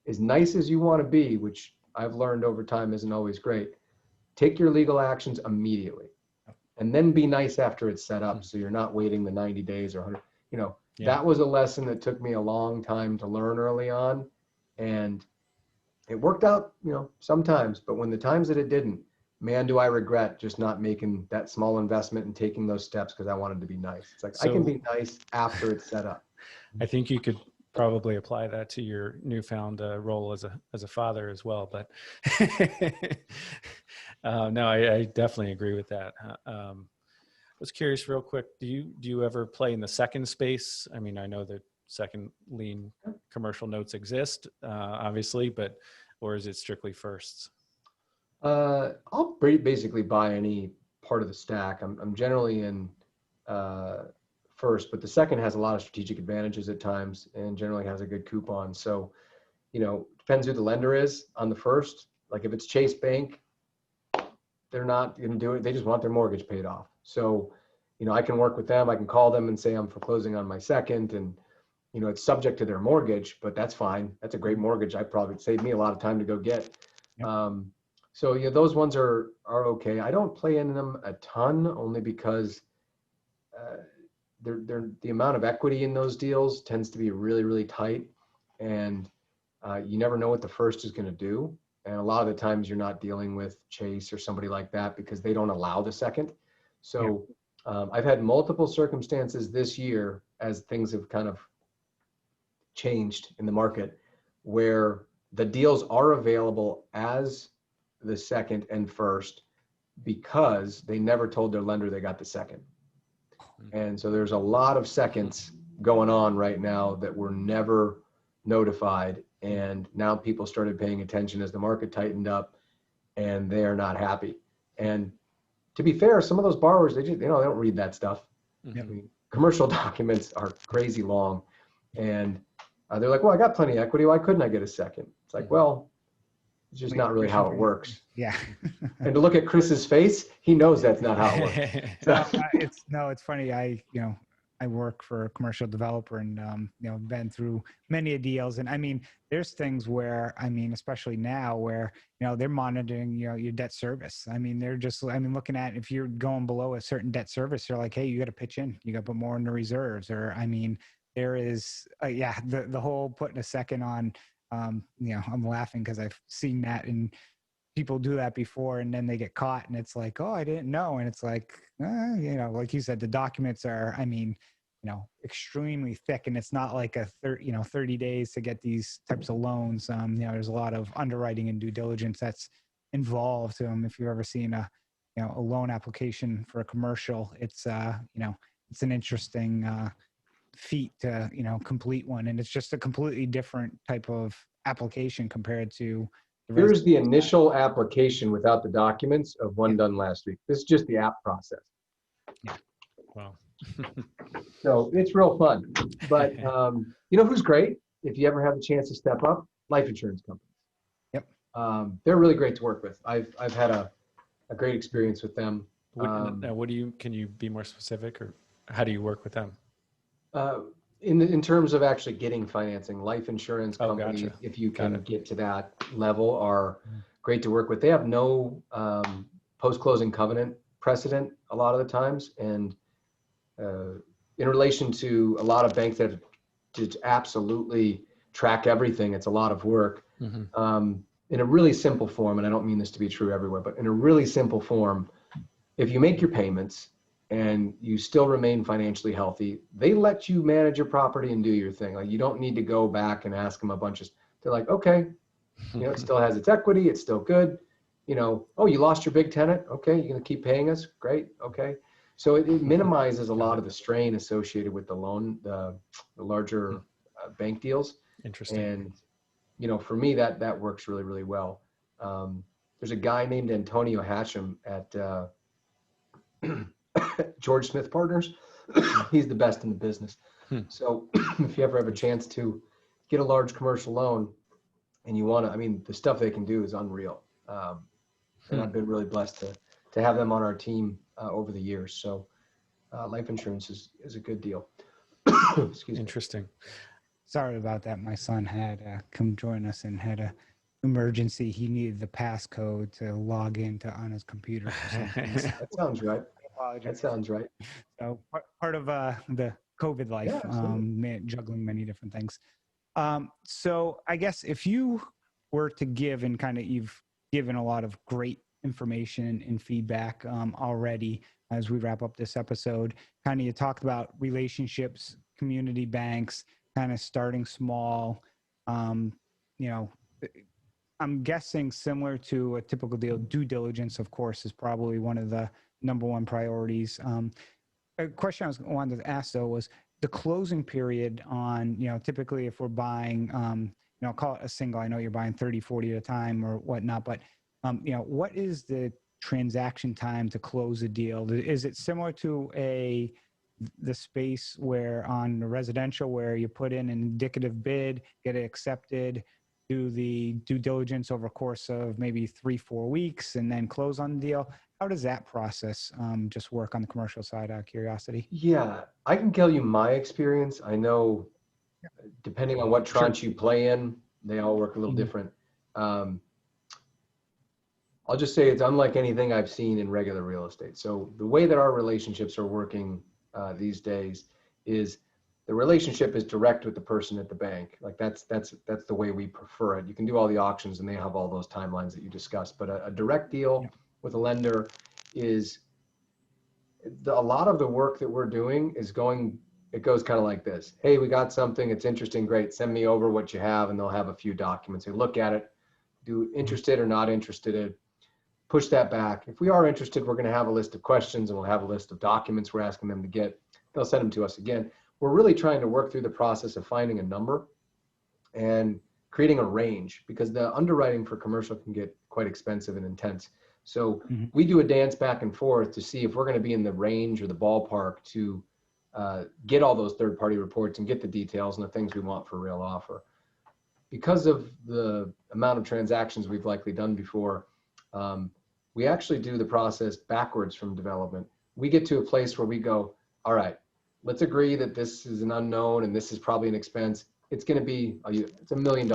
As nice as you want to be, which I've learned over time isn't always great, take your legal actions immediately, and then be nice after it's set up. So you're not waiting the 90 days or 100, you know, that was a lesson that took me a long time to learn early on. And it worked out, sometimes, but when the times that it didn't, man, do I regret just not making that small investment and taking those steps because I wanted to be nice. It's like, I can be nice after it's set up. I think you could probably apply that to your newfound role as a father as well. But no, I definitely agree with that. I was curious real quick, do you ever play in the second space? I mean, I know that second lien commercial notes exist, obviously, or is it strictly firsts? I'll basically buy any part of the stack. I'm generally in first, but the second has a lot of strategic advantages at times and generally has a good coupon. So, depends who the lender is on the first. Like if it's Chase Bank, they're not going to do it. They just want their mortgage paid off. So, I can work with them. I can call them and say I'm foreclosing on my second, and it's subject to their mortgage, but that's fine. That's a great mortgage. I probably saved me a lot of time to go get. Yep. So those ones are okay. I don't play in them a ton, only because the amount of equity in those deals tends to be really, really tight, and you never know what the first is going to do. And a lot of the times you're not dealing with Chase or somebody like that because they don't allow the second. So I've had multiple circumstances this year as things have kind of changed in the market where the deals are available as the second and first because they never told their lender they got the second. And so there's a lot of seconds going on right now that were never notified. And now people started paying attention as the market tightened up, and they are not happy. And to be fair, some of those borrowers, they don't read that stuff. Mm-hmm. I mean, commercial documents are crazy long, and they're like, well, I got plenty of equity. Why couldn't I get a second? It's like, well, it's just not really how it works. Yeah. And to look at Chris's face, he knows that's not how it works. It's funny. I work for a commercial developer, and been through many deals. And I mean, there's things where, especially now where, they're monitoring, your debt service. I mean, they're just, looking at if you're going below a certain debt service, they're like, hey, you got to pitch in, you got to put more in the reserves. Or, there is, the whole putting a second on, I'm laughing because I've seen that, and people do that before, and then they get caught, and it's like, oh, I didn't know. And it's like, like you said, the documents are, extremely thick, and it's not like 30 days to get these types of loans. There's a lot of underwriting and due diligence that's involved. If you've ever seen a loan application for a commercial, it's it's an interesting feat to complete one, and it's just a completely different type of application compared to here's the initial application without the documents of one done last week. This is just the app process. Yeah. Wow. So it's real fun. But who's great if you ever have a chance to step up? Life insurance companies. Yep. They're really great to work with. I've had a great experience with them. Can you be more specific, or how do you work with them? In terms of actually getting financing, life insurance companies, gotcha. if you can get to that level, are great to work with. They have no post-closing covenant precedent a lot of the times. And in relation to a lot of banks that just absolutely track everything, it's a lot of work. Mm-hmm. In a really simple form, and I don't mean this to be true everywhere, but in a really simple form, if you make your payments and you still remain financially healthy, they let you manage your property and do your thing. Like, you don't need to go back and ask them a bunch of, they're like, okay, it still has its equity. It's still good. Oh, you lost your big tenant. Okay. You're going to keep paying us. Great. Okay. So it minimizes a lot of the strain associated with the loan, the larger bank deals. Interesting. And, for me, that works really, really well. There's a guy named Antonio Hatcham at George Smith Partners. He's the best in the business. So if you ever have a chance to get a large commercial loan and you want to, the stuff they can do is unreal. And I've been really blessed to have them on our team over the years. So life insurance is a good deal. Excuse me. Interesting. Sorry about that. My son had come join us and had a emergency. He needed the passcode to log into on his computer. That sounds right. That sounds right. So part of the COVID life, Yeah, absolutely. juggling many different things. So I guess if you were to give, and kind of you've given a lot of great information and feedback already as we wrap up this episode, kind of you talked about relationships, community banks, kind of starting small, um, you know, I'm guessing similar to a typical deal, due diligence, of course, is probably one of the number one priorities. A question I wanted to ask though was the closing period on, typically if we're buying, call it a single, I know you're buying 30, 40 at a time or whatnot, but, what is the transaction time to close a deal? Is it similar to the space where on the residential where you put in an indicative bid, get it accepted, do the due diligence over a course of maybe 3-4 weeks and then close on the deal? How does that process just work on the commercial side, out of curiosity? Yeah, I can tell you my experience. I know depending on what Sure. tranche you play in, they all work a little Mhm. different. Um, I'll just say it's unlike anything I've seen in regular real estate. So the way that our relationships are working these days is the relationship is direct with the person at the bank. Like that's the way we prefer it. You can do all the auctions and they have all those timelines that you discussed, but a direct deal Yeah. with a lender is a lot of the work that we're doing is going, it goes kind of like this. Hey, we got something, it's interesting, great. Send me over what you have, and they'll have a few documents. They look at it, do interested or not interested in, push that back. If we are interested, we're going to have a list of questions and we'll have a list of documents we're asking them to get. They'll send them to us again. We're really trying to work through the process of finding a number and creating a range, because the underwriting for commercial can get quite expensive and intense. So Mhm. we do a dance back and forth to see if we're going to be in the range or the ballpark to get all those third-party reports and get the details and the things we want for a real offer. Because of the amount of transactions we've likely done before, we actually do the process backwards from development. We get to a place where we go, all right, let's agree that this is an unknown and this is probably an expense. It's going to be, it's $1 million.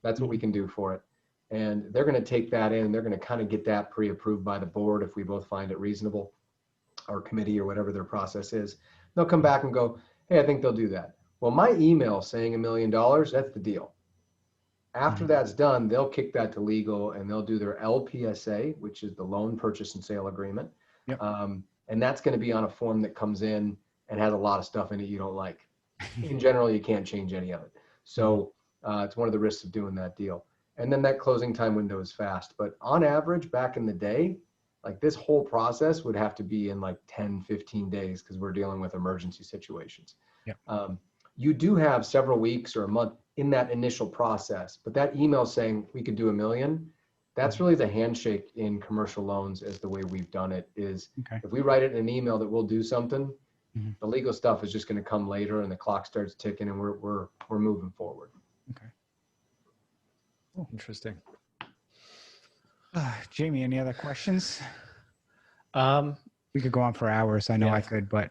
That's what we Mhm. can do for it. And they're going to take that in and they're going to kind of get that pre-approved by the board if we both find it reasonable, or committee or whatever their process is. They'll come back and go, hey, I think they'll do that. Well, my email saying $1 million, that's the deal. After Mhm. that's done, they'll kick that to legal and they'll do their LPSA, which is the loan purchase and sale agreement. Yep. And that's going to be on a form that comes in and has a lot of stuff in it you don't like. In general, you can't change any of it. Mhm. So it's one of the risks of doing that deal. And then that closing time window is fast. But on average, back in the day, like this whole process would have to be in like 10, 15 days because we're dealing with emergency situations. Yep. You do have several weeks or a month in that initial process, but that email saying we could do $1 million, that's really the handshake in commercial loans as the way we've done it is Okay. if we write it in an email that we'll do something, Mhm. the legal stuff is just going to come later and the clock starts ticking and we're moving forward. Okay. Cool. Interesting. Jamie, any other questions? Um, We could go on for hours. I know I Yeah. could, but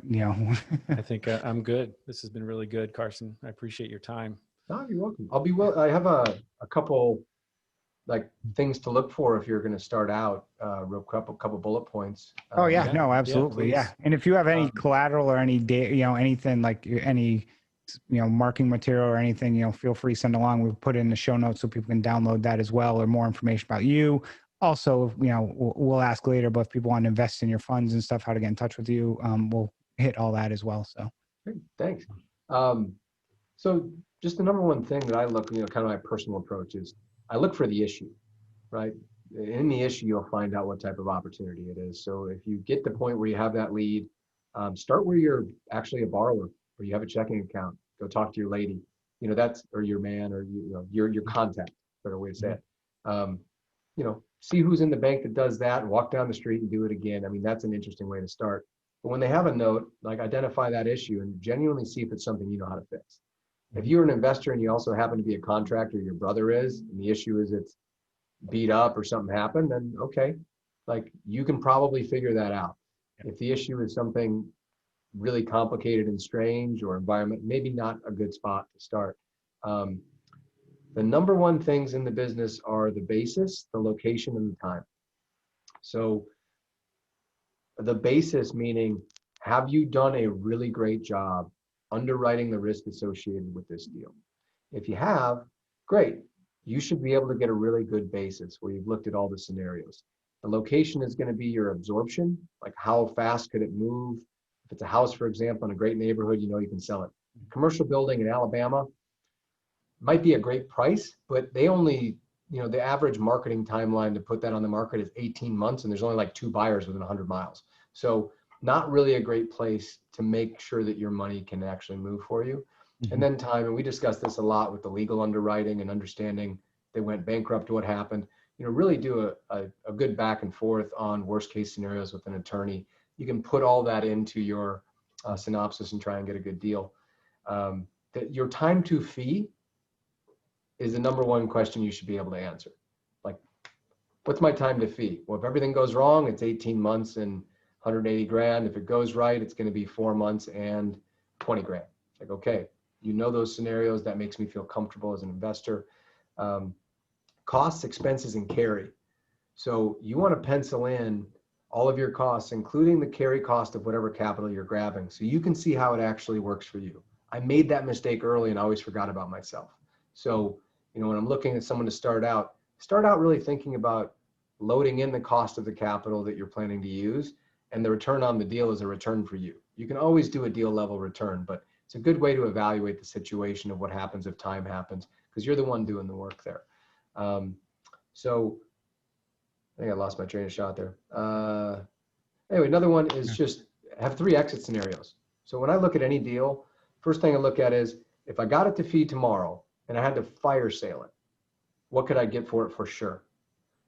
I think I'm good. This has been really good, Carson. I appreciate your time. No, you're welcome. I'll be well. I have a couple like things to look for if you're going to start out. Real couple bullet points. Oh yeah, Yeah, no, yeah, absolutely, yeah. please. And if you have any Um, collateral or any anything like any marking material or anything, feel free to send along. We'll put it in the show notes so people can download that as well, or more information about you. Also, we'll ask later, but if people want to invest in your funds and stuff, how to get in touch with you, we'll hit all that as well. So Great, thanks. So just the number one thing that I look, kind of my personal approach is I look for the issue, right? In the issue, you'll find out what type of opportunity it is. So if you get the point where you have that lead, start where you're actually a borrower, or you have a checking account. Go talk to your lady, that's, or your man, or your contact. Better way to say it. See who's in the bank that does that, and walk down the street and do it again. I mean, that's an interesting way to start. But when they have a note, like identify that issue and genuinely see if it's something you know how to fix. If you're an investor and you also happen to be a contractor, your brother is, and the issue is it's beat up or something happened, then okay, like you can probably figure that out. If the issue is something really complicated and strange or environment, maybe not a good spot to start. The number one things in the business are the basis, the location, and the time. So the basis meaning have you done a really great job underwriting the risk associated with this deal? If you have, great. You should be able to get a really good basis where you've looked at all the scenarios. The location is going to be your absorption, like how fast could it move? If it's a house, for example, in a great neighborhood, you know you can sell it. Commercial building in Alabama might be a great price, but they only, the average marketing timeline to put that on the market is 18 months, and there's only like 2 buyers within 100 miles. So not really a great place to make sure that your money can actually move for you. And then time, and we discussed this a lot with the legal underwriting and understanding they went bankrupt, what happened. Really do a good back and forth on worst case scenarios with an attorney. You can put all that into your synopsis and try and get a good deal. Your time to fee is the number one question you should be able to answer. Like, what's my time to fee? Well, if everything goes wrong, it's 18 months and 180 grand. If it goes right, it's going to be 4 months and 20 grand. Like, okay, those scenarios. That makes me feel comfortable as an investor. Costs, expenses, and carry. So you want to pencil in all of your costs, including the carry cost of whatever capital you're grabbing, so you can see how it actually works for you. I made that mistake early and I always forgot about myself. So, when I'm looking at someone to start out really thinking about loading in the cost of the capital that you're planning to use, and the return on the deal is a return for you. You can always do a deal level return, but it's a good way to evaluate the situation of what happens if time happens, because you're the one doing the work there. So I think I lost my train of thought there. Anyway, another one is just have 3 exit scenarios. So when I look at any deal, first thing I look at is, if I got it to feed tomorrow and I had to fire sale it, what could I get for it for sure?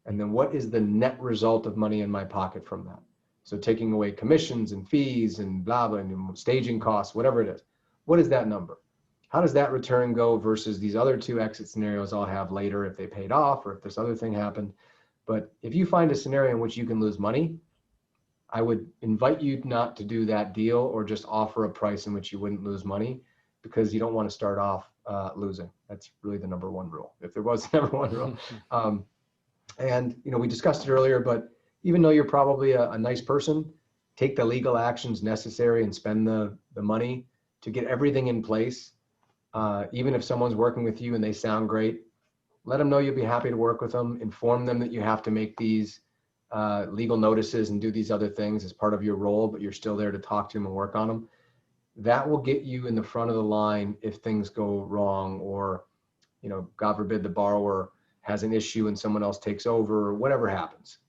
And then what is the net result of money in my pocket from that? So taking away commissions and fees and blah, blah, and staging costs, whatever it is. What is that number? How does that return go versus these other 2 exit scenarios I'll have later if they paid off or if this other thing happened? But if you find a scenario in which you can lose money, I would invite you not to do that deal, or just offer a price in which you wouldn't lose money, because you don't want to start off losing. That's really the number one rule, if there was a number one rule. And we discussed it earlier, but even though you're probably a nice person, take the legal actions necessary and spend the money to get everything in place. Even if someone's working with you and they sound great, let them know you'll be happy to work with them. Inform them that you have to make these legal notices and do these other things as part of your role, but you're still there to talk to them and work on them. That will get you in the front of the line if things go wrong, or, God forbid, the borrower has an issue and someone else takes over, or whatever happens.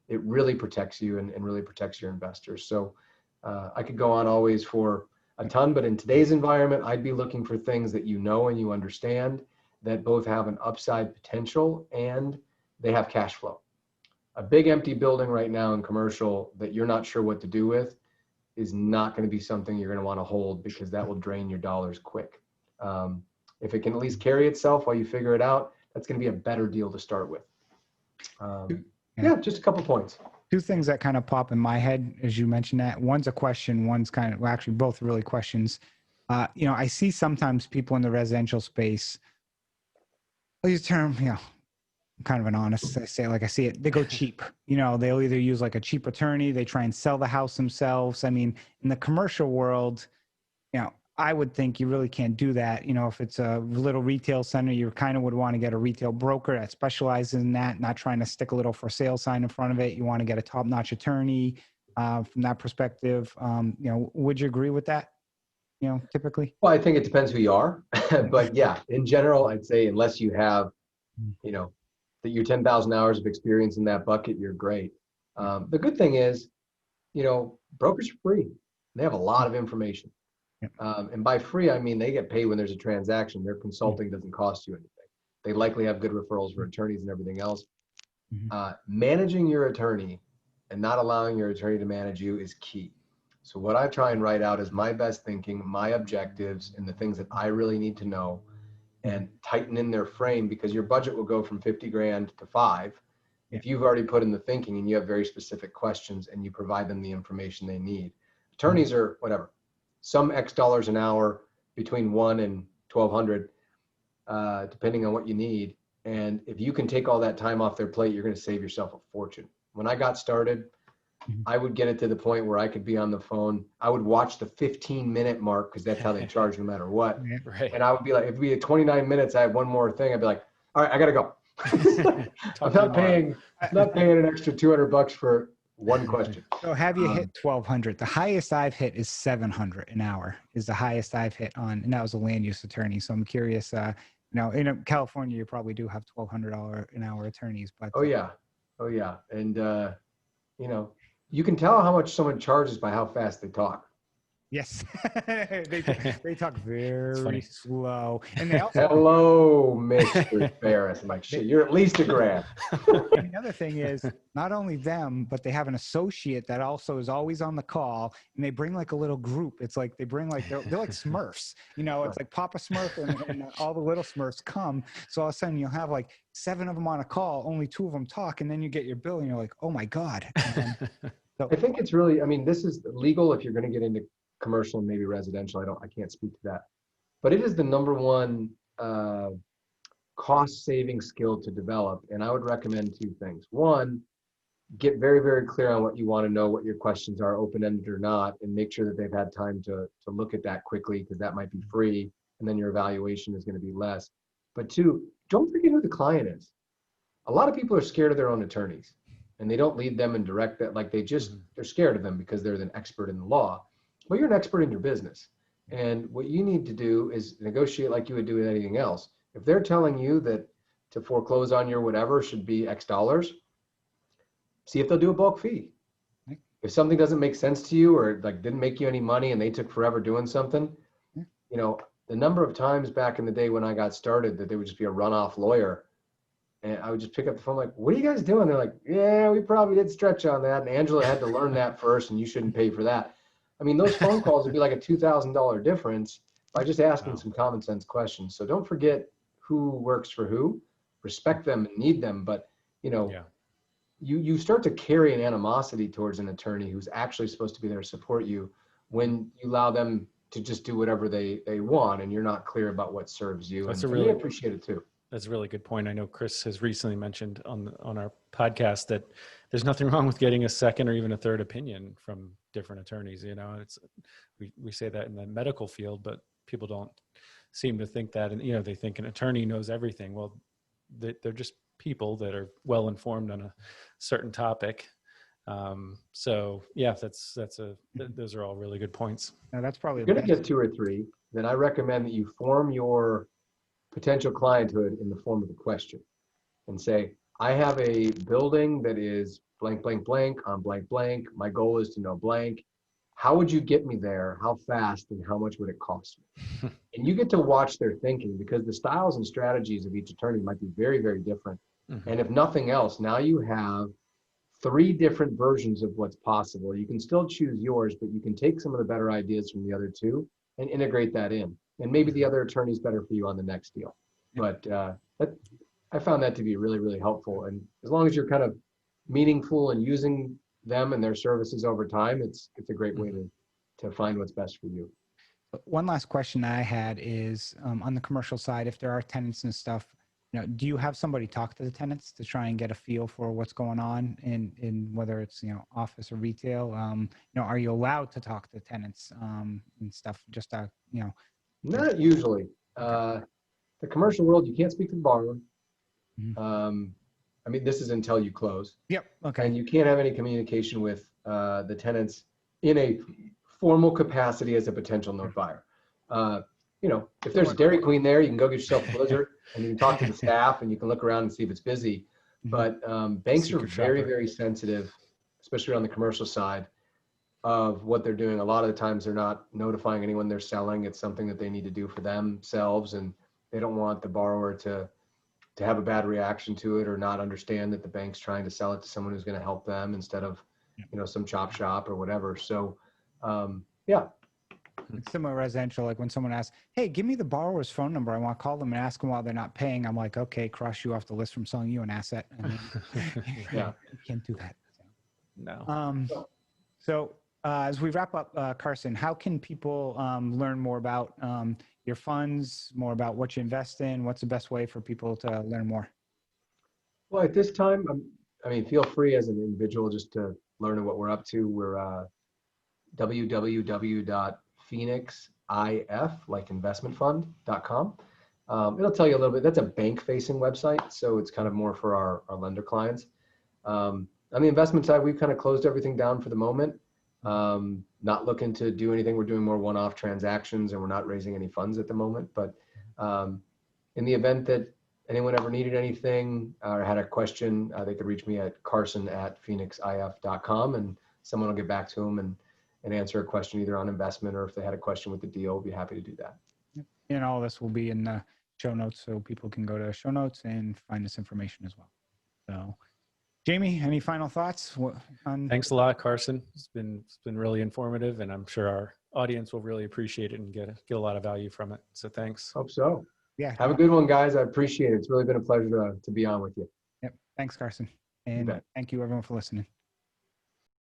It really protects you and really protects your investors. So I could go on always for a ton, but in today's environment, I'd be looking for things that and you understand, that both have an upside potential and they have cash flow. A big empty building right now in commercial that you're not sure what to do with is not going to be something you're going to want to hold, because that will drain your dollars quick. If it can at least carry itself while you figure it out, that's going to be a better deal to start with. Just a couple points. 2 things that kind of pop in my head as you mentioned that. One's a question, one's kind of, well, actually both really questions. I see sometimes people in the residential space, I'll use the term, I'm kind of an honest, I see it, they go cheap. They'll either use like a cheap attorney, they try and sell the house themselves. I mean, in the commercial world, I would think you really can't do that. If it's a little retail center, you kind of would want to get a retail broker that specializes in that, not trying to stick a little for sale sign in front of it. You want to get a top-notch attorney from that perspective. Would you agree with that? Typically? Well, I think it depends who you are, but yeah, in general, I'd say unless you have, that your 10,000 hours of experience in that bucket, you're great. The good thing is, brokers are free. They have a lot of information. And by free, I mean they get paid when there's a transaction. Their consulting doesn't cost you anything. They likely have good referrals for attorneys and everything else. Managing your attorney and not allowing your attorney to manage you is key. So what I try and write out is my best thinking, my objectives, and the things that I really need to know, and tighten in their frame, because your budget will go from 50 grand to 5 if you've already put in the thinking and you have very specific questions and you provide them the information they need. Attorneys are whatever, some X dollars an hour, between 1 and 1,200, depending on what you need. And if you can take all that time off their plate, you're going to save yourself a fortune. When I got started, Mhm. I would get it to the point where I could be on the phone. I would watch the 15-minute mark because that's how they charge no matter what. Yeah. Right. And I would be like, if we had 29 minutes, I had one more thing. I'd be like, all right, I gotta go. I'm Talk to you not tomorrow. paying an extra $200 for one question. So have you hit Um, 1,200? The highest I've hit is 700 an hour is the highest I've hit on, and that was a land use attorney. So I'm curious, in California, you probably do have $1,200 an hour attorneys, but Oh yeah. Oh yeah. And you know, you can tell how much someone charges by how fast they talk. yes, they talk very funny. slow, and they also Hello, Mr. Faris. I'm like, shit, you're at least a grand. and the other thing is not only them, but they have an associate that also is always on the call, and they bring like a little group. It's like they bring like they're like Smurfs, it's like Papa Smurf and all the little Smurfs come. So all of a sudden you'll have like 7 of them on a call, only 2 of them talk, and then you get your bill and you're like, oh my God. So I think it's really, I mean, this is legal if you're going to get into commercial and maybe residential. I can't speak to that, but it is the number one cost saving skill to develop. And I would recommend 2 things. One, get very, very clear on what you want to know, what your questions are, open-ended or not, and make sure that they've had time to look at that quickly, because that might be free, and then your evaluation is going to be less. But 2, don't forget who the client is. A lot of people are scared of their own attorneys, and they don't lead them and direct that. Like they're scared of them because they're an expert in the law. Well, you're an expert in your business. And what you need to do is negotiate like you would do with anything else. If they're telling you that to foreclose on your whatever should be X dollars, see if they'll do a bulk fee. If something doesn't make sense to you or like didn't make you any money and they took forever doing something, the number of times back in the day when I got started that there would just be a runoff lawyer, and I would just pick up the phone like, what are you guys doing? They're like, yeah, we probably did stretch on that. And Angela had to learn that first, and you shouldn't pay for that. I mean, those phone calls would be like a $2,000 difference by just asking some common sense questions. So don't forget who works for who, respect them and need them. But, you start to carry an animosity towards an attorney who's actually supposed to be there to support you when you allow them to just do whatever they want, and you're not clear about what serves you. That's and a really they appreciate it too. That's a really good point. I know Chris has recently mentioned on our podcast that there's nothing wrong with getting a second or even a third opinion from different attorneys. We say that in the medical field, but people don't seem to think that. And they think an attorney knows everything. Well, they're just people that are well informed on a certain topic. So yeah, those are all really good points. no, that's probably If you're going to get 2 or 3, then I recommend that you form your potential clienthood in the form of a question and say, I have a building that is blank, blank, blank on blank, blank. My goal is to know blank. How would you get me there? How fast and how much would it cost me? And you get to watch their thinking, because the styles and strategies of each attorney might be very, very different. Mm-hmm. And if nothing else, now you have 3 different versions of what's possible. You can still choose yours, but you can take some of the better ideas from the other 2 and integrate that in. And maybe the other attorney's better for you on the next deal. But I found that to be really, really helpful. And as long as you're kind of meaningful and using them and their services over time, it's a great way to find what's best for you. One last question I had is on the commercial side, if there are tenants and stuff, do you have somebody talk to the tenants to try and get a feel for what's going on in whether it's, office or retail? Are you allowed to talk to tenants and stuff? Just, Not usually. The commercial world, you can't speak to the borrower. I mean, this is until you close. Yep. Okay. And you can't have any communication with the tenants in a formal capacity as a potential note buyer. If there's a Dairy Queen there, you can go get yourself a Blizzard and you can talk to the staff and you can look around and see if it's busy. But banks are very, very sensitive, especially on the commercial side, of what they're doing. A lot of the times they're not notifying anyone they're selling. It's something that they need to do for themselves, and they don't want the borrower to have a bad reaction to it or not understand that the bank's trying to sell it to someone who's going to help them instead of some chop shop or whatever. So yeah. It's similar residential, like when someone asks, hey, give me the borrower's phone number, I want to call them and ask them while they're not paying. I'm like, okay, cross you off the list from selling you an asset. I mean, Yeah. You can't do that. No. So as we wrap up, Carson, how can people learn more about your funds, more about what you invest in? What's the best way for people to learn more? Well, at this time, feel free as an individual just to learning what we're up to, we're www.phoenixif, like investmentfund.com. It'll tell you a little bit. That's a bank-facing website, so it's kind of more for our lender clients. On the investment side, we've kind of closed everything down for the moment. Not looking to do anything. We're doing more one-off transactions, and we're not raising any funds at the moment. But in the event that anyone ever needed anything or had a question, they could reach me at carson@phoenixif.com, and someone will get back to them and answer a question either on investment, or if they had a question with the deal, we'll be happy to do that. And all this will be in the show notes, so people can go to show notes and find this information as well. So, Jamie, any final thoughts? Thanks a lot, Carson. It's been really informative, and I'm sure our audience will really appreciate it and get a lot of value from it. So thanks. Hope so. Yeah. Have a good one, guys. I appreciate it. It's really been a pleasure to be on with you. Yep. Thanks, Carson. And thank you everyone for listening.